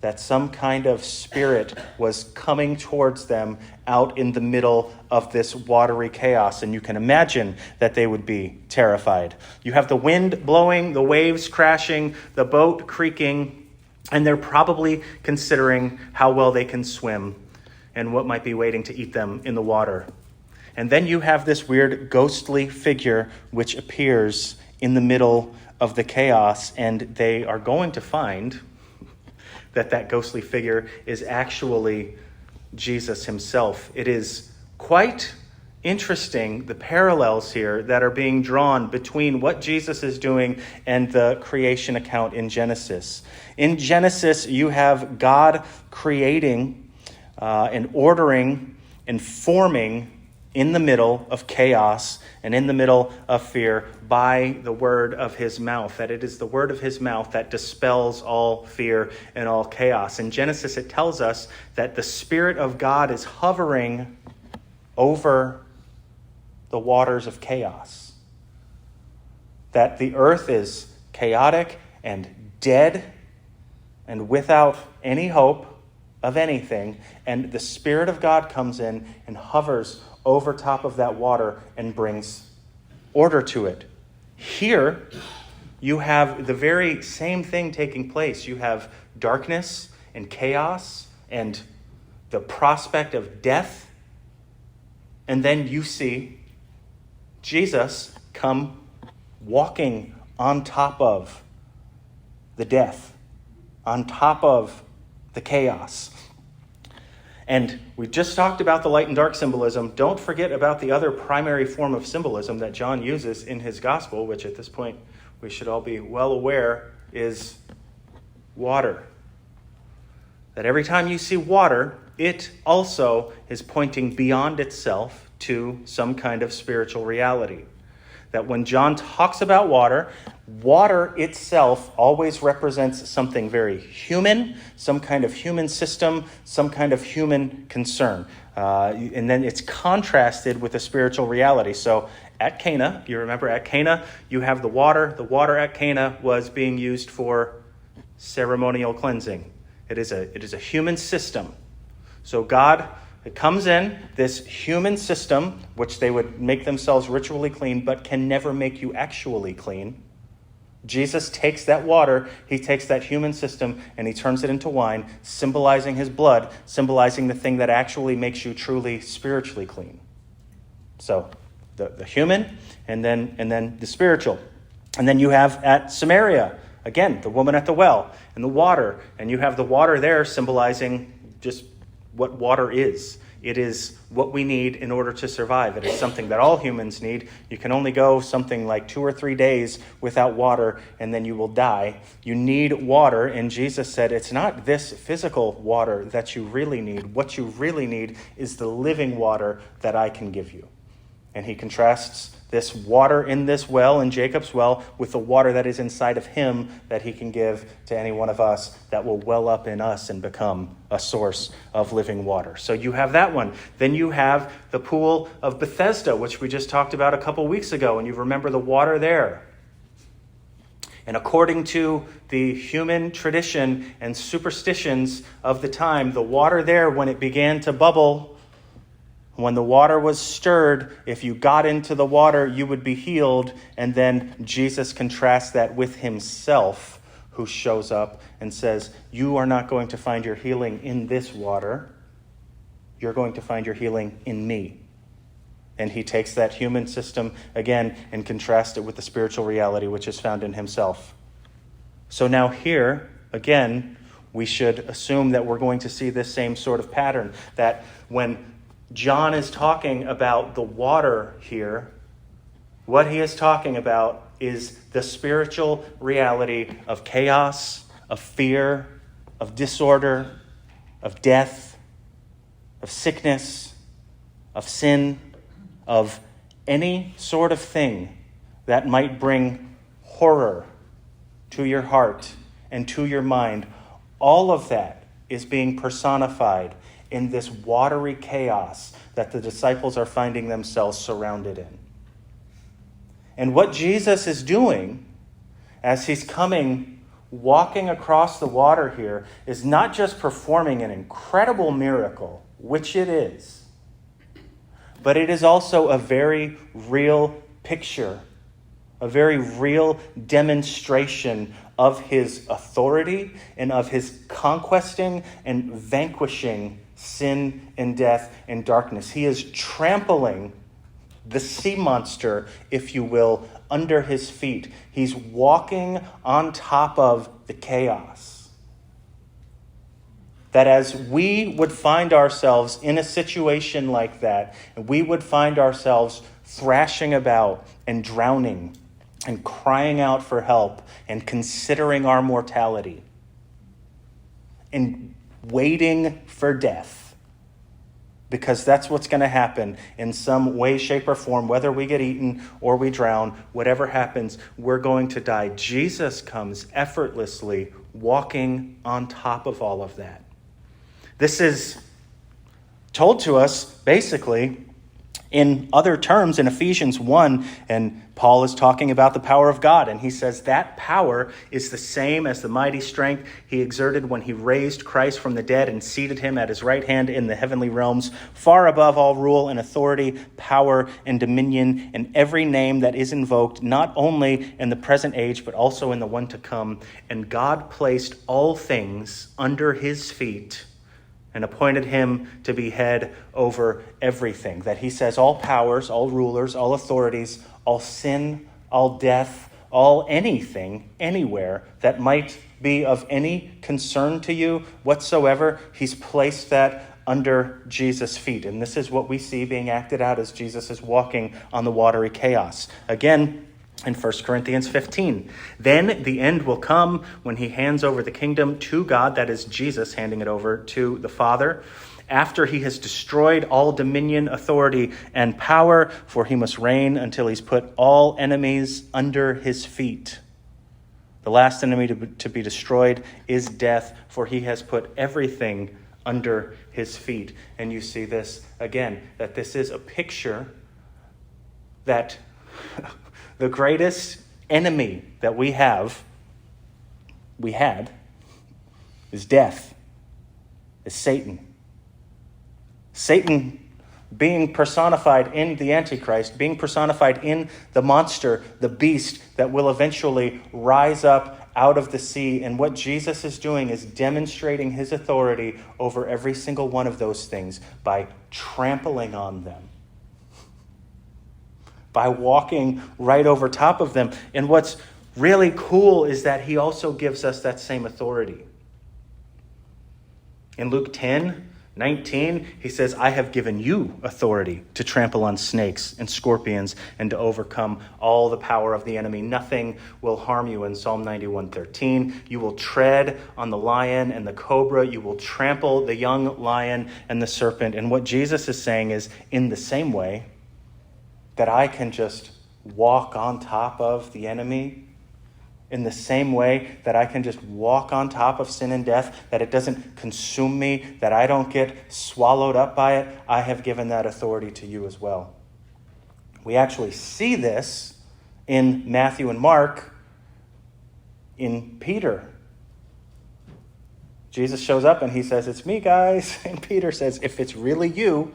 that some kind of spirit was coming towards them out in the middle of this watery chaos. And you can imagine that they would be terrified. You have the wind blowing, the waves crashing, the boat creaking, and they're probably considering how well they can swim. and what might be waiting to eat them in the water. And then you have this weird ghostly figure which appears in the middle of the chaos, and they are going to find that ghostly figure is actually Jesus himself. It is quite interesting, the parallels here that are being drawn between what Jesus is doing and the creation account in Genesis. In Genesis, you have God creating and ordering and forming in the middle of chaos and in the middle of fear by the word of his mouth. That it is the word of his mouth that dispels all fear and all chaos. In Genesis, it tells us that the Spirit of God is hovering over the waters of chaos. That the earth is chaotic and dead and without any hope of anything, and the Spirit of God comes in and hovers over top of that water and brings order to it. Here, you have the very same thing taking place. You have darkness and chaos and the prospect of death, and then you see Jesus come walking on top of the death, on top of the chaos. And we just talked about the light and dark symbolism. Don't forget about the other primary form of symbolism that John uses in his gospel, which at this point we should all be well aware is water. That every time you see water, it also is pointing beyond itself to some kind of spiritual reality. That when John talks about water, water itself always represents something very human, some kind of human system, some kind of human concern. And then it's contrasted with a spiritual reality. So at Cana, you remember at Cana, you have the water. The water at Cana was being used for ceremonial cleansing. It is a human system. So God, it comes in, this human system, which they would make themselves ritually clean, but can never make you actually clean. Jesus takes that water, he takes that human system, and he turns it into wine, symbolizing his blood, symbolizing the thing that actually makes you truly spiritually clean. So the human, and then the spiritual. And then you have at Samaria, again, the woman at the well, and the water, and you have the water there symbolizing just what water is. It is what we need in order to survive. It is something that all humans need. You can only go something like 2 or 3 days without water, and then you will die. You need water, and Jesus said it's not this physical water that you really need. What you really need is the living water that I can give you. And he contrasts this water in this well, in Jacob's well, with the water that is inside of him that he can give to any one of us that will well up in us and become a source of living water. So you have that one. Then you have the pool of Bethesda, which we just talked about a couple weeks ago, and you remember the water there. And according to the human tradition and superstitions of the time, the water there, when it began to bubble, when the water was stirred, if you got into the water, you would be healed. And then Jesus contrasts that with himself, who shows up and says, you are not going to find your healing in this water. You're going to find your healing in me. And he takes that human system again and contrasts it with the spiritual reality which is found in himself. So now here, again, we should assume that we're going to see this same sort of pattern, that when John is talking about the water here, what he is talking about is the spiritual reality of chaos, of fear, of disorder, of death, of sickness, of sin, of any sort of thing that might bring horror to your heart and to your mind. All of that is being personified in this watery chaos that the disciples are finding themselves surrounded in. And what Jesus is doing as he's coming, walking across the water here, is not just performing an incredible miracle, which it is, but it is also a very real picture, a very real demonstration of his authority and of his conquesting and vanquishing sin and death and darkness. He is trampling the sea monster, if you will, under his feet. He's walking on top of the chaos. That as we would find ourselves in a situation like that, and we would find ourselves thrashing about and drowning and crying out for help and considering our mortality and waiting for death, because that's what's going to happen in some way, shape, or form. Whether we get eaten or we drown, whatever happens, we're going to die. Jesus comes effortlessly walking on top of all of that. This is told to us basically in other terms in Ephesians 1, and Paul is talking about the power of God, and he says that power is the same as the mighty strength he exerted when he raised Christ from the dead and seated him at his right hand in the heavenly realms, far above all rule and authority, power and dominion, and every name that is invoked, not only in the present age, but also in the one to come. And God placed all things under his feet and appointed him to be head over everything. That he says all powers, all rulers, all authorities, all sin, all death, all anything, anywhere that might be of any concern to you whatsoever, he's placed that under Jesus' feet. And this is what we see being acted out as Jesus is walking on the watery chaos. Again, in 1 Corinthians 15, then the end will come when he hands over the kingdom to God, that is Jesus handing it over to the Father, after he has destroyed all dominion, authority, and power, for he must reign until he's put all enemies under his feet. The last enemy to be destroyed is death, for he has put everything under his feet. And you see this again, that this is a picture that the greatest enemy that we had, is death, is Satan. Satan being personified in the Antichrist, being personified in the monster, the beast that will eventually rise up out of the sea. And what Jesus is doing is demonstrating his authority over every single one of those things by trampling on them, by walking right over top of them. And what's really cool is that he also gives us that same authority. In Luke 10:19, he says, I have given you authority to trample on snakes and scorpions and to overcome all the power of the enemy. Nothing will harm you. In Psalm 91:13, you will tread on the lion and the cobra. You will trample the young lion and the serpent. And what Jesus is saying is, in the same way that I can just walk on top of the enemy, in the same way that I can just walk on top of sin and death, that it doesn't consume me, that I don't get swallowed up by it, I have given that authority to you as well. We actually see this in Matthew and Mark, in Peter. Jesus shows up and he says, it's me, guys. And Peter says, if it's really you,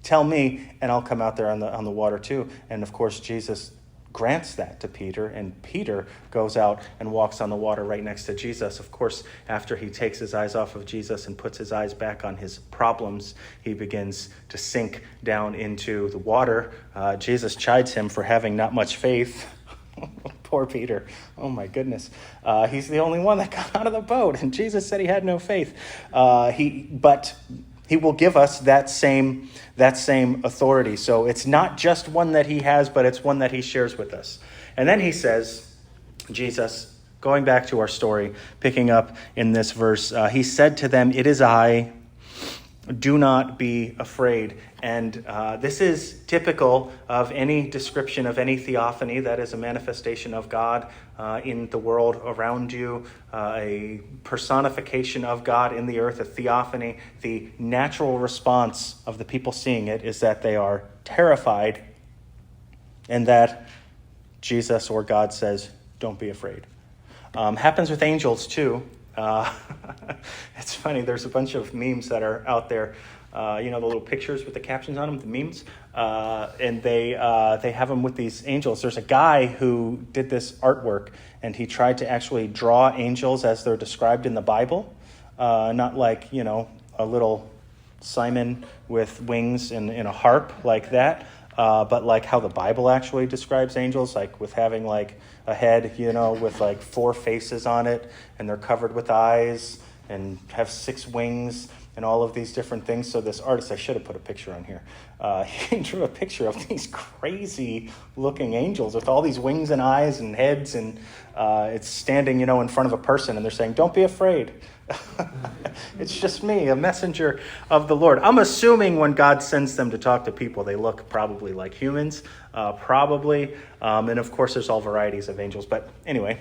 tell me, and I'll come out there on the water too. And of course, Jesus grants that to Peter, and Peter goes out and walks on the water right next to Jesus. Of course, after he takes his eyes off of Jesus and puts his eyes back on his problems, he begins to sink down into the water. Jesus chides him for having not much faith. Poor Peter. Oh my goodness. He's the only one that got out of the boat, and Jesus said he had no faith. But he will give us that same authority. So it's not just one that he has, but it's one that he shares with us. And then he says, Jesus, going back to our story, picking up in this verse, he said to them, it is I, do not be afraid. And this is typical of any description of any theophany, that is a manifestation of God in the world around you, a personification of God in the earth, a theophany. The natural response of the people seeing it is that they are terrified, and that Jesus or God says, don't be afraid. Happens with angels too. It's funny, there's a bunch of memes that are out there, the little pictures with the captions on them, the memes, and they have them with these angels. There's a guy who did this artwork, and he tried to actually draw angels as they're described in the Bible, not like, a little Simon with wings and a harp like that, but like how the Bible actually describes angels, like with having like a head, with like 4 faces on it, and they're covered with eyes and have 6 wings and all of these different things. So this artist, I should have put a picture on here, he drew a picture of these crazy looking angels with all these wings and eyes and heads, and it's standing, in front of a person, and they're saying, "Don't be afraid." It's just me, a messenger of the Lord. I'm assuming when God sends them to talk to people, they look probably like humans, probably. And of course, there's all varieties of angels. But anyway,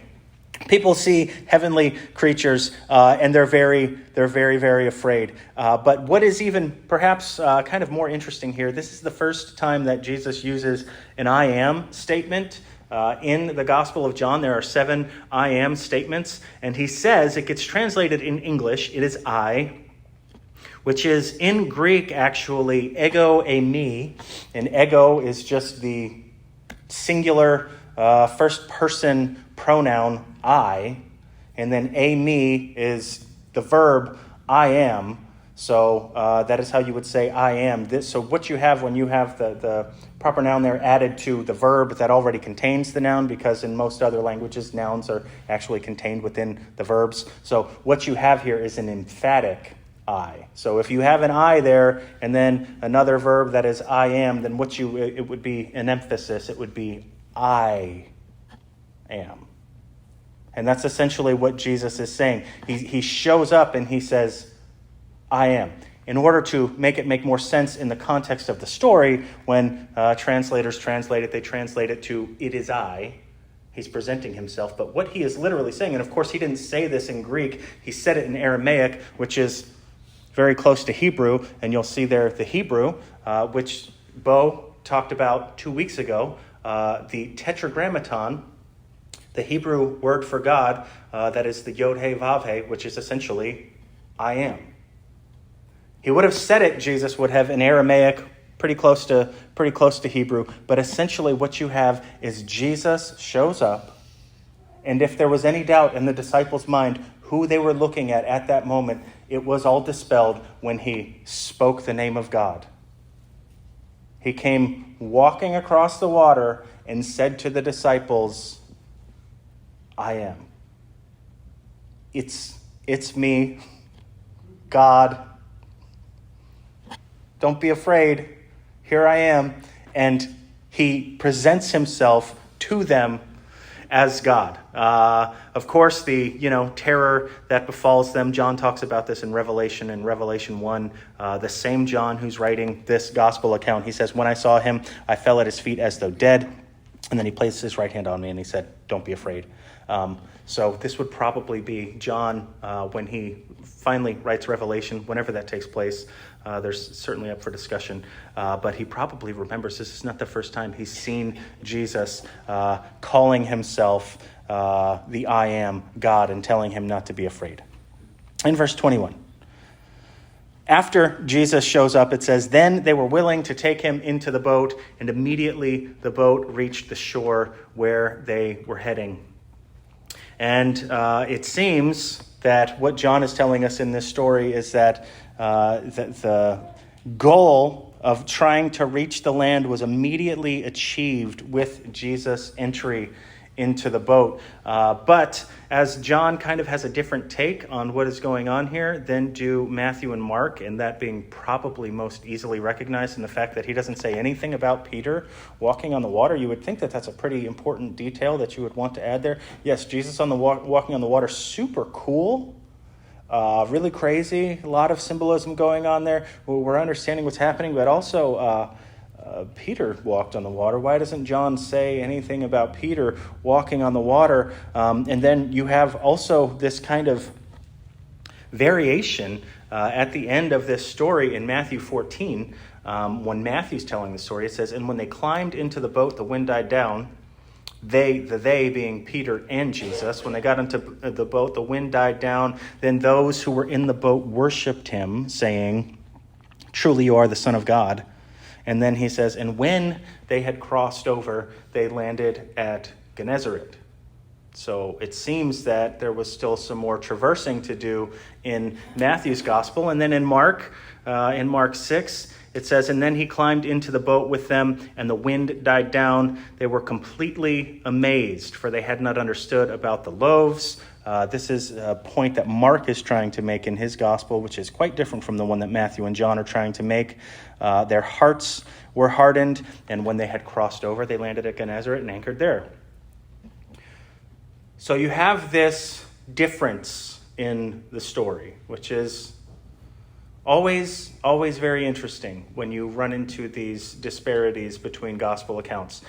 people see heavenly creatures, and they're very, very afraid. But what is even perhaps kind of more interesting here, this is the first time that Jesus uses an "I am" statement. In the Gospel of John, there are 7 "I am" statements, and he says, it gets translated in English, it is "I," which is in Greek actually ego eimi, and ego is just the singular first person pronoun "I," and then eimi is the verb "I am." So that is how you would say "I am." So what you have when you have the proper noun there added to the verb that already contains the noun, because in most other languages, nouns are actually contained within the verbs. So what you have here is an emphatic "I." So if you have an "I" there and then another verb that is "I am," then it would be an emphasis. It would be "I am." And that's essentially what Jesus is saying. He shows up and he says, "I am." In order to make it make more sense in the context of the story, when translators translate it, they translate it to "it is I." He's presenting himself. But what he is literally saying, and of course he didn't say this in Greek, he said it in Aramaic, which is very close to Hebrew, and you'll see there the Hebrew, which Bo talked about 2 weeks ago, the tetragrammaton, the Hebrew word for God, that is the Yod He Vav He, which is essentially "I am." He would have said it, Jesus would have, in Aramaic, pretty close to Hebrew, but essentially what you have is Jesus shows up, and if there was any doubt in the disciples' mind who they were looking at that moment, it was all dispelled when he spoke the name of God. He came walking across the water and said to the disciples, "I am. It's me, God. Don't be afraid. Here I am." And he presents himself to them as God. Of course, the terror that befalls them, John talks about this in Revelation 1. The same John who's writing this gospel account, he says, "When I saw him, I fell at his feet as though dead. And then he placed his right hand on me and he said, 'Don't be afraid.'" So this would probably be John when he finally writes Revelation, whenever that takes place. There's certainly up for discussion, but he probably remembers this is not the first time he's seen Jesus calling himself the "I am" God and telling him not to be afraid. In verse 21, after Jesus shows up, it says, "Then they were willing to take him into the boat, and immediately the boat reached the shore where they were heading." And it seems that what John is telling us in this story is that the goal of trying to reach the land was immediately achieved with Jesus' entry into the boat. But as John kind of has a different take on what is going on here than do Matthew and Mark, and that being probably most easily recognized in the fact that he doesn't say anything about Peter walking on the water, you would think that that's a pretty important detail that you would want to add there. Yes, Jesus on the walking on the water, super cool. Really crazy, a lot of symbolism going on there. We're understanding what's happening, but also Peter walked on the water. Why doesn't John say anything about Peter walking on the water? And then you have also this kind of variation at the end of this story in Matthew 14. When Matthew's telling the story, it says, "And when they climbed into the boat, the wind died down." They being Peter and Jesus, when they got into the boat, the wind died down. Then those who were in the boat worshipped him, saying, "Truly you are the Son of God." And then he says, "And when they had crossed over, they landed at Gennesaret." So it seems that there was still some more traversing to do in Matthew's gospel. And then in Mark 6, it says, "And then he climbed into the boat with them, and the wind died down. They were completely amazed, for they had not understood about the loaves." This is a point that Mark is trying to make in his gospel, which is quite different from the one that Matthew and John are trying to make. Their hearts were hardened, and when they had crossed over, they landed at Gennesaret and anchored there. So you have this difference in the story, which is always very interesting when you run into these disparities between gospel accounts.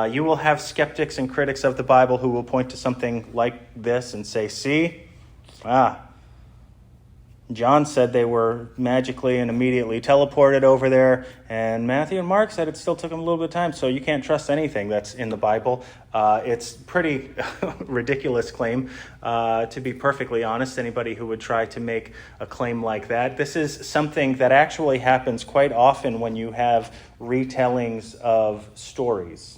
You will have skeptics and critics of the Bible who will point to something like this and say, see, John said they were magically and immediately teleported over there, and Matthew and Mark said it still took them a little bit of time, so you can't trust anything that's in the Bible. It's pretty ridiculous claim, to be perfectly honest, anybody who would try to make a claim like that. This is something that actually happens quite often when you have retellings of stories.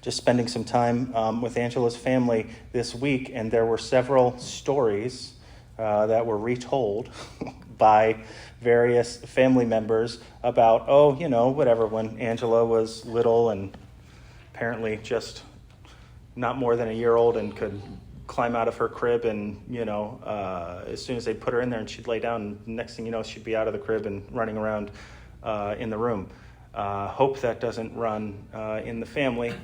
Just spending some time with Angela's family this week, and there were several stories that were retold by various family members about, whatever, when Angela was little and apparently just not more than a year old and could climb out of her crib and, as soon as they put her in there and she'd lay down, and next thing you know, she'd be out of the crib and running around in the room. Hope that doesn't run in the family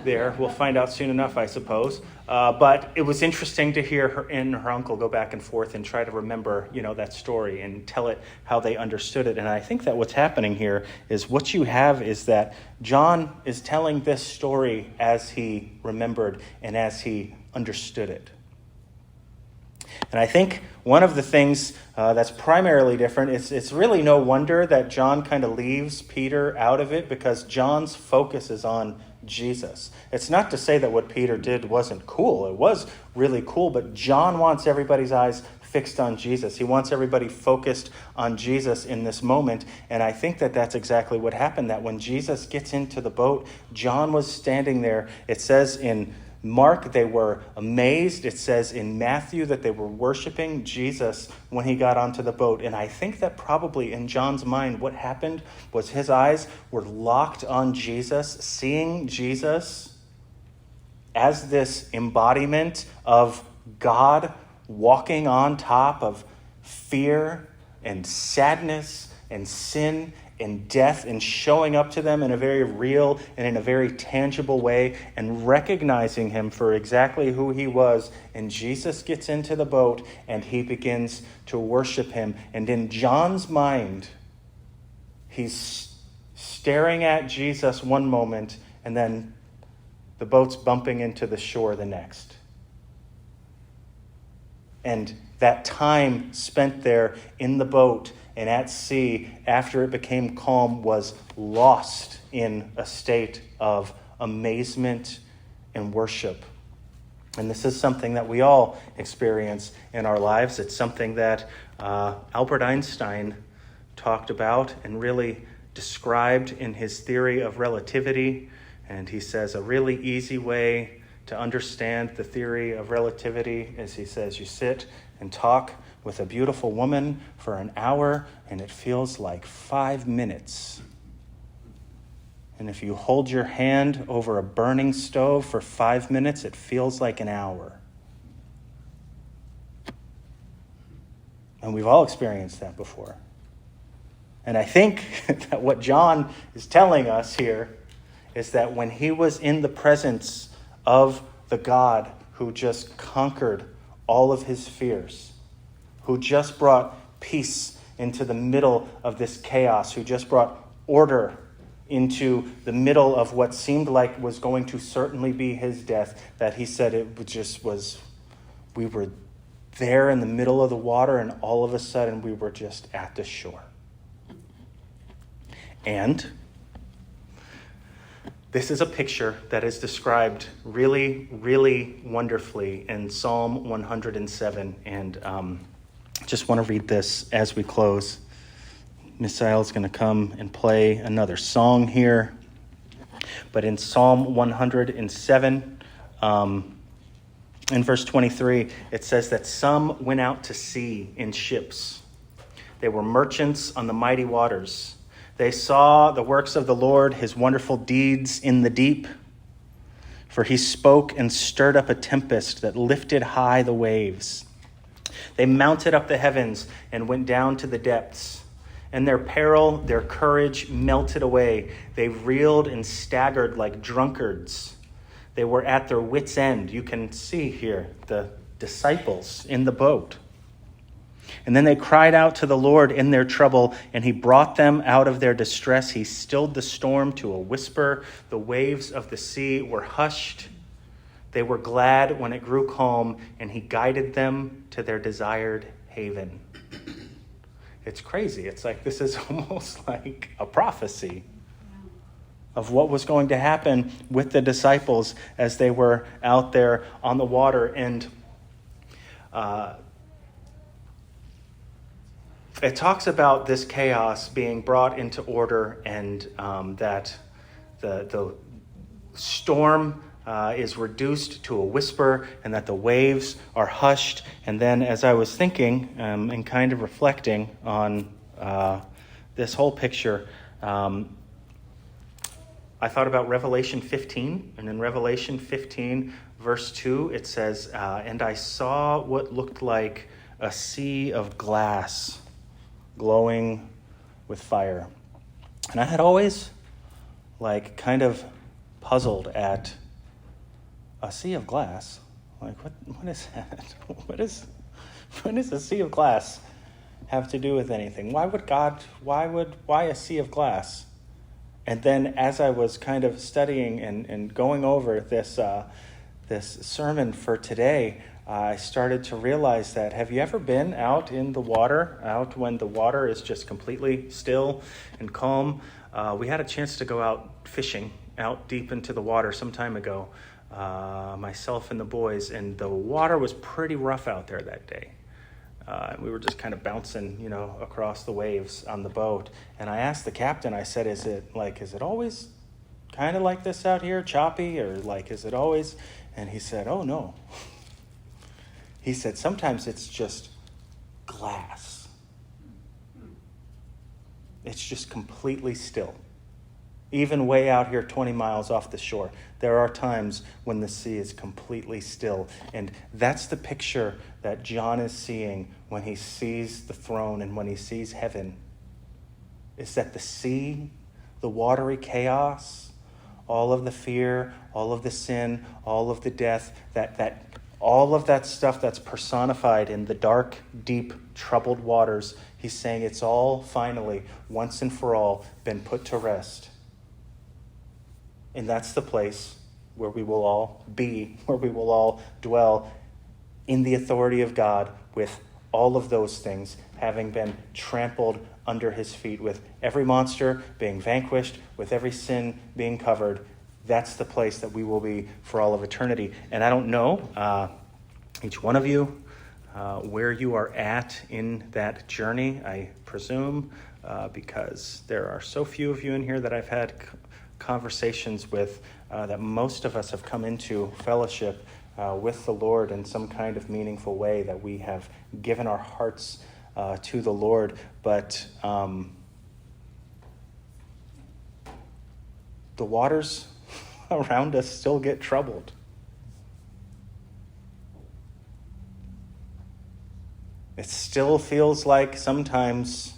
there. We'll find out soon enough, I suppose. But it was interesting to hear her and her uncle go back and forth and try to remember, that story and tell it how they understood it. And I think that what's happening here is what you have is that John is telling this story as he remembered and as he understood it. And I think one of the things that's primarily different is it's really no wonder that John kind of leaves Peter out of it, because John's focus is on Jesus. It's not to say that what Peter did wasn't cool. It was really cool, but John wants everybody's eyes fixed on Jesus. He wants everybody focused on Jesus in this moment. And I think that that's exactly what happened, that when Jesus gets into the boat, John was standing there. It says in Mark, they were amazed. It says in Matthew that they were worshiping Jesus when he got onto the boat. And I think that probably in John's mind, what happened was his eyes were locked on Jesus, seeing Jesus as this embodiment of God walking on top of fear and sadness and sin and death, and showing up to them in a very real and in a very tangible way, and recognizing him for exactly who he was. And Jesus gets into the boat and he begins to worship him. And in John's mind, he's staring at Jesus one moment, and then the boat's bumping into the shore the next. And that time spent there in the boat and at sea after it became calm was lost in a state of amazement and worship. And this is something that we all experience in our lives. It's something that Albert Einstein talked about and really described in his theory of relativity. And he says a really easy way to understand the theory of relativity is, he says, you sit and talk with a beautiful woman for an hour, and it feels like 5 minutes. And if you hold your hand over a burning stove for 5 minutes, it feels like an hour. And we've all experienced that before. And I think that what John is telling us here is that when he was in the presence of the God who just conquered all of his fears, who just brought peace into the middle of this chaos, who just brought order into the middle of what seemed like was going to certainly be his death, that he said it just was, we were there in the middle of the water, and all of a sudden we were just at the shore. And this is a picture that is described really, really wonderfully in Psalm 107. And just want to read this as we close. Misael's going to come and play another song here. But in Psalm 107, In verse 23, it says that some went out to sea in ships. They were merchants on the mighty waters. They saw the works of the Lord, his wonderful deeds in the deep. For he spoke and stirred up a tempest that lifted high the waves. They mounted up the heavens and went down to the depths. In their peril, their courage melted away. They reeled and staggered like drunkards. They were at their wits' end. You can see here the disciples in the boat. And then they cried out to the Lord in their trouble, and he brought them out of their distress. He stilled the storm to a whisper. The waves of the sea were hushed. They were glad when it grew calm, and he guided them to their desired haven. It's crazy. It's like this is almost like a prophecy of what was going to happen with the disciples as they were out there on the water. And it talks about this chaos being brought into order, and that the storm is reduced to a whisper, and that the waves are hushed. And then as I was thinking and kind of reflecting on this whole picture, I thought about Revelation 15, and in Revelation 15, verse 2, it says, and I saw what looked like a sea of glass glowing with fire. And I had always kind of puzzled at a sea of glass. Like, what is that? What does a sea of glass have to do with anything? Why a sea of glass? And then as I was kind of studying and going over this sermon for today, I started to realize that, have you ever been out in the water, out when the water is just completely still and calm? We had a chance to go out fishing out deep into the water some time ago, myself and the boys, and the water was pretty rough out there that day. We were just kind of bouncing, across the waves on the boat. And I asked the captain, I said, is it always kind of like this out here, choppy, or is it always? And he said, oh, no. He said, sometimes it's just glass. It's just completely still. Even way out here 20 miles off the shore, there are times when the sea is completely still. And that's the picture that John is seeing when he sees the throne and when he sees heaven. Is that the sea, the watery chaos, all of the fear, all of the sin, all of the death, that all of that stuff that's personified in the dark, deep, troubled waters, he's saying it's all finally, once and for all, been put to rest. And that's the place where we will all be, where we will all dwell in the authority of God, with all of those things having been trampled under his feet, with every monster being vanquished, with every sin being covered. That's the place that we will be for all of eternity. And I don't know, each one of you, where you are at in that journey, I presume, because there are so few of you in here that I've had conversations with, that most of us have come into fellowship with the Lord in some kind of meaningful way, that we have given our hearts to the Lord. But the waters around us still get troubled. It still feels like sometimes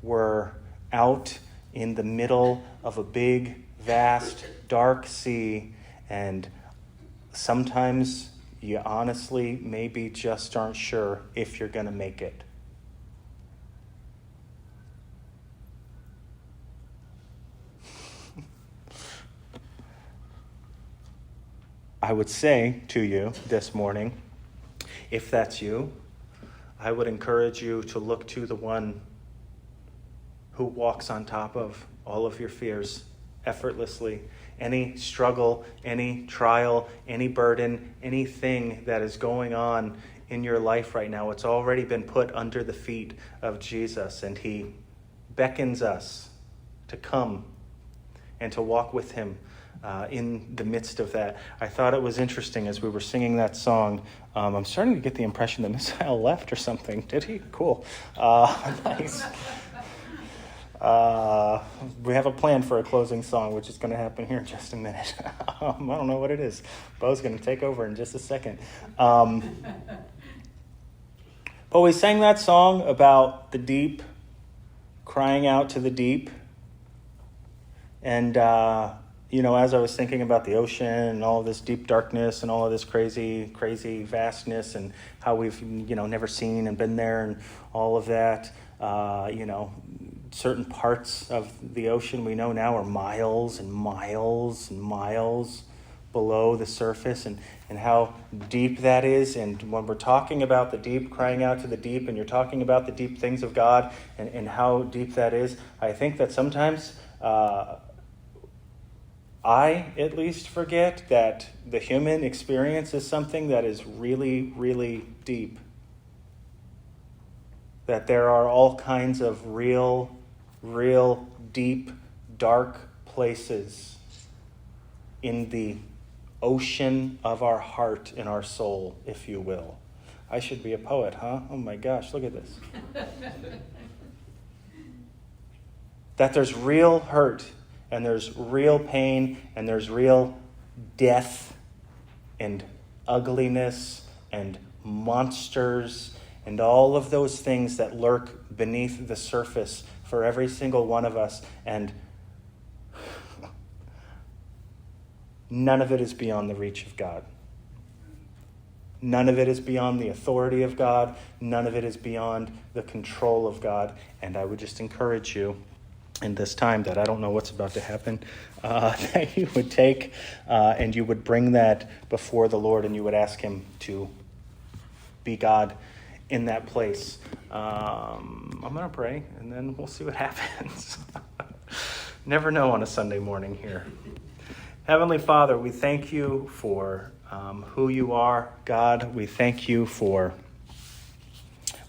we're out in the middle of a big, vast, dark sea, and sometimes you honestly maybe just aren't sure if you're going to make it. I would say to you this morning, if that's you, I would encourage you to look to the one who walks on top of all of your fears effortlessly. Any struggle, any trial, any burden, anything that is going on in your life right now, it's already been put under the feet of Jesus, and he beckons us to come and to walk with him in the midst of that. I thought it was interesting as we were singing that song. I'm starting to get the impression that Messiah left or something. Did he? Cool. Nice. We have a plan for a closing song, which is going to happen here in just a minute. I don't know what it is. Bo's going to take over in just a second. But we sang that song about the deep, crying out to the deep. And, as I was thinking about the ocean and all of this deep darkness and all of this crazy, crazy vastness and how we've, never seen and been there and all of that, certain parts of the ocean we know now are miles and miles and miles below the surface, and how deep that is. And when we're talking about the deep, crying out to the deep, and you're talking about the deep things of God and how deep that is, I think that sometimes I at least forget that the human experience is something that is really, really deep. That there are all kinds of real, deep, dark places in the ocean of our heart and our soul, if you will. I should be a poet, huh? Oh my gosh, look at this. That there's real hurt, and there's real pain, and there's real death, and ugliness, and monsters, and all of those things that lurk beneath the surface for every single one of us. And none of it is beyond the reach of God. None of it is beyond the authority of God. None of it is beyond the control of God. And I would just encourage you in this time that I don't know what's about to happen, that you would take and you would bring that before the Lord, and you would ask him to be God in that place. I'm going to pray, and then we'll see what happens. Never know on a Sunday morning here. Heavenly Father, we thank you for who you are, God. We thank you for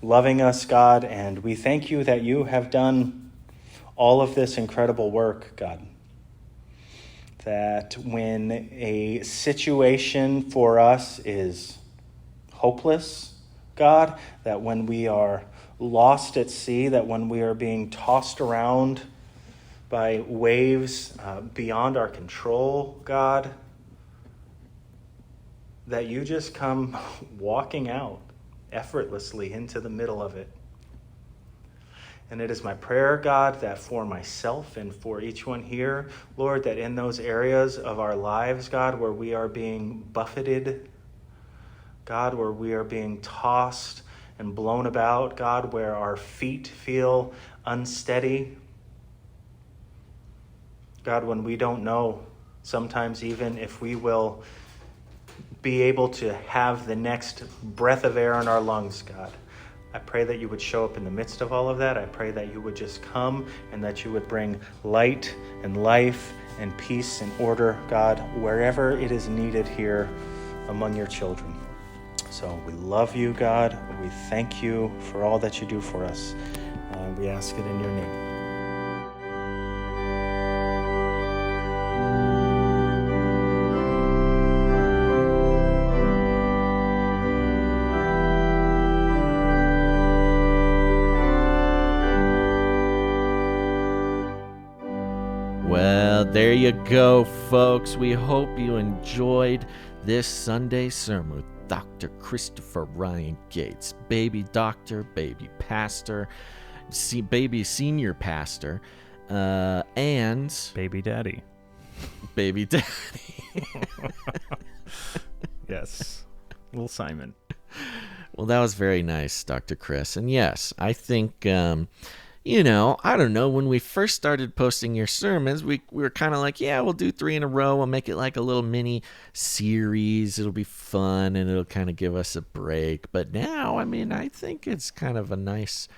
loving us, God, and we thank you that you have done all of this incredible work, God. That when a situation for us is hopeless, God, that when we are lost at sea, that when we are being tossed around by waves beyond our control, God, that you just come walking out effortlessly into the middle of it. And it is my prayer, God, that for myself and for each one here, Lord, that in those areas of our lives, God, where we are being buffeted, God, where we are being tossed and blown about, God, where our feet feel unsteady, God, when we don't know sometimes even if we will be able to have the next breath of air in our lungs, God. I pray that you would show up in the midst of all of that. I pray that you would just come and that you would bring light and life and peace and order, God, wherever it is needed here among your children. So we love you, God. We thank you for all that you do for us. And we ask it in your name. Well, there you go, folks. We hope you enjoyed this Sunday sermon with Dr. Christopher Ryan Gates, baby doctor, baby pastor, baby senior pastor, and baby daddy. Baby daddy. Yes, little Simon. Well, that was very nice, Dr. Chris. And yes, I think... I don't know, when we first started posting your sermons, we were kind of like, yeah, we'll do 3 in a row. We'll make it like a little mini series. It'll be fun, and it'll kind of give us a break. But now, I think it's kind of a nice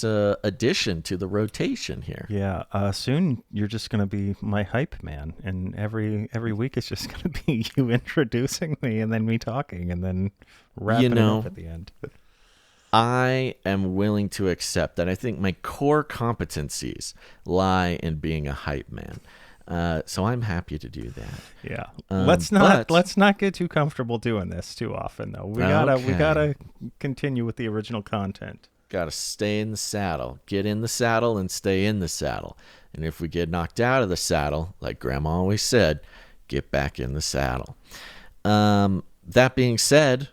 addition to the rotation here. Yeah, soon you're just going to be my hype man, and every week it's just going to be you introducing me and then me talking and then wrapping it up at the end. I am willing to accept that. I think my core competencies lie in being a hype man. So I'm happy to do that. Yeah. But Let's not get too comfortable doing this too often, though. We gotta continue with the original content. Gotta stay in the saddle. Get in the saddle and stay in the saddle. And if we get knocked out of the saddle, like Grandma always said, get back in the saddle. That being said,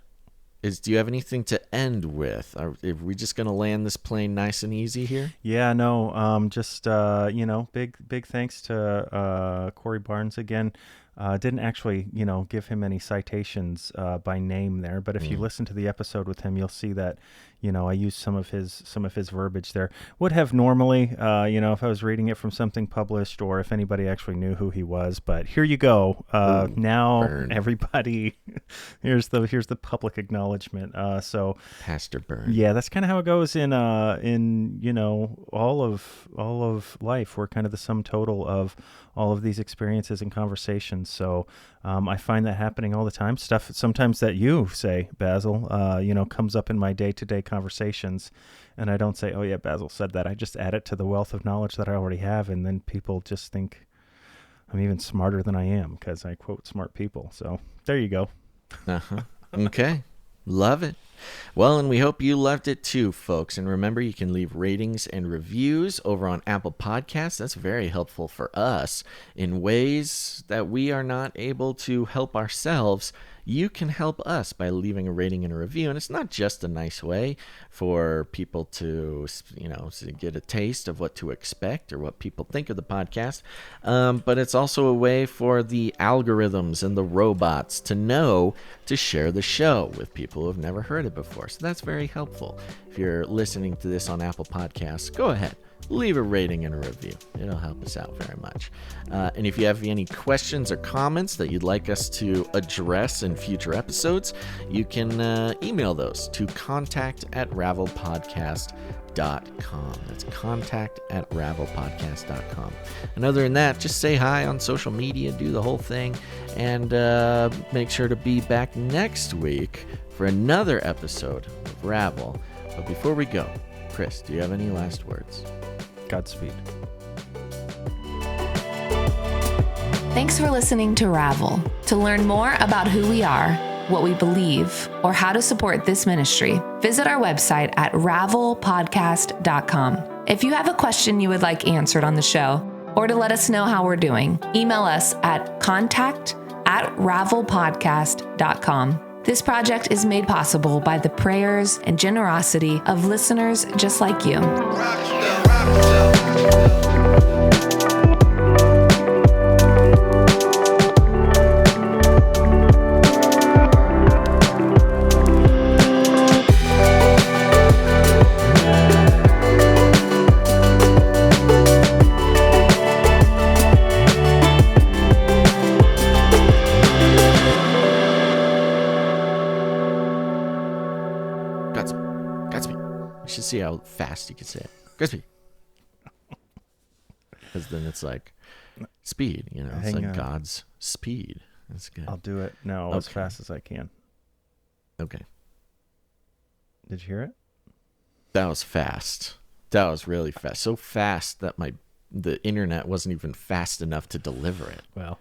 do you have anything to end with? Are we just going to land this plane nice and easy here? Yeah, no, just, big thanks to Cory Barnes again. Didn't actually, give him any citations by name there, but if you listen to the episode with him, you'll see that, I used some of his verbiage there. Would have normally, if I was reading it from something published or if anybody actually knew who he was. But here you go. Now burn. everybody, here's the public acknowledgement. So Pastor Burn. yeah, that's kind of how it goes in all of life. We're kind of the sum total of all of these experiences and conversations. So I find that happening all the time. Stuff sometimes that you say, Basil, comes up in my day-to-day conversations, and I don't say, oh yeah, Basil said that. I just add it to the wealth of knowledge that I already have, and then people just think I'm even smarter than I am because I quote smart people. So there you go. Okay. Love it. Well, and we hope you loved it too, folks. And remember, you can leave ratings and reviews over on Apple Podcasts. That's very helpful for us in ways that we are not able to help ourselves. You can help us by leaving a rating and a review. And it's not just a nice way for people to, to get a taste of what to expect or what people think of the podcast. But it's also a way for the algorithms and the robots to know to share the show with people who have never heard it before. So that's very helpful. If you're listening to this on Apple Podcasts, go ahead. Leave a rating and a review. It'll help us out very much. And if you have any questions or comments that you'd like us to address in future episodes, you can email those to contact@ravelpodcast.com. That's contact@ravelpodcast.com. And other than that, just say hi on social media, do the whole thing, and make sure to be back next week for another episode of Ravel. But before we go, Chris, do you have any last words? Godspeed. Thanks for listening to Ravel. To learn more about who we are, what we believe, or how to support this ministry, visit our website at ravelpodcast.com. If you have a question you would like answered on the show, or to let us know how we're doing, email us at contact@ravelpodcast.com. This project is made possible by the prayers and generosity of listeners just like you. See how fast you can say it. Crispy. Because then it's like speed, it's like God's speed. That's good. I'll do it now as fast as I can. Okay. Did you hear it? That was fast. That was really fast. So fast that the internet wasn't even fast enough to deliver it. Well,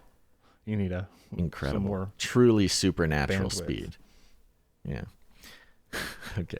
you need incredible, some more truly supernatural bandwidth. speed. Yeah. Okay.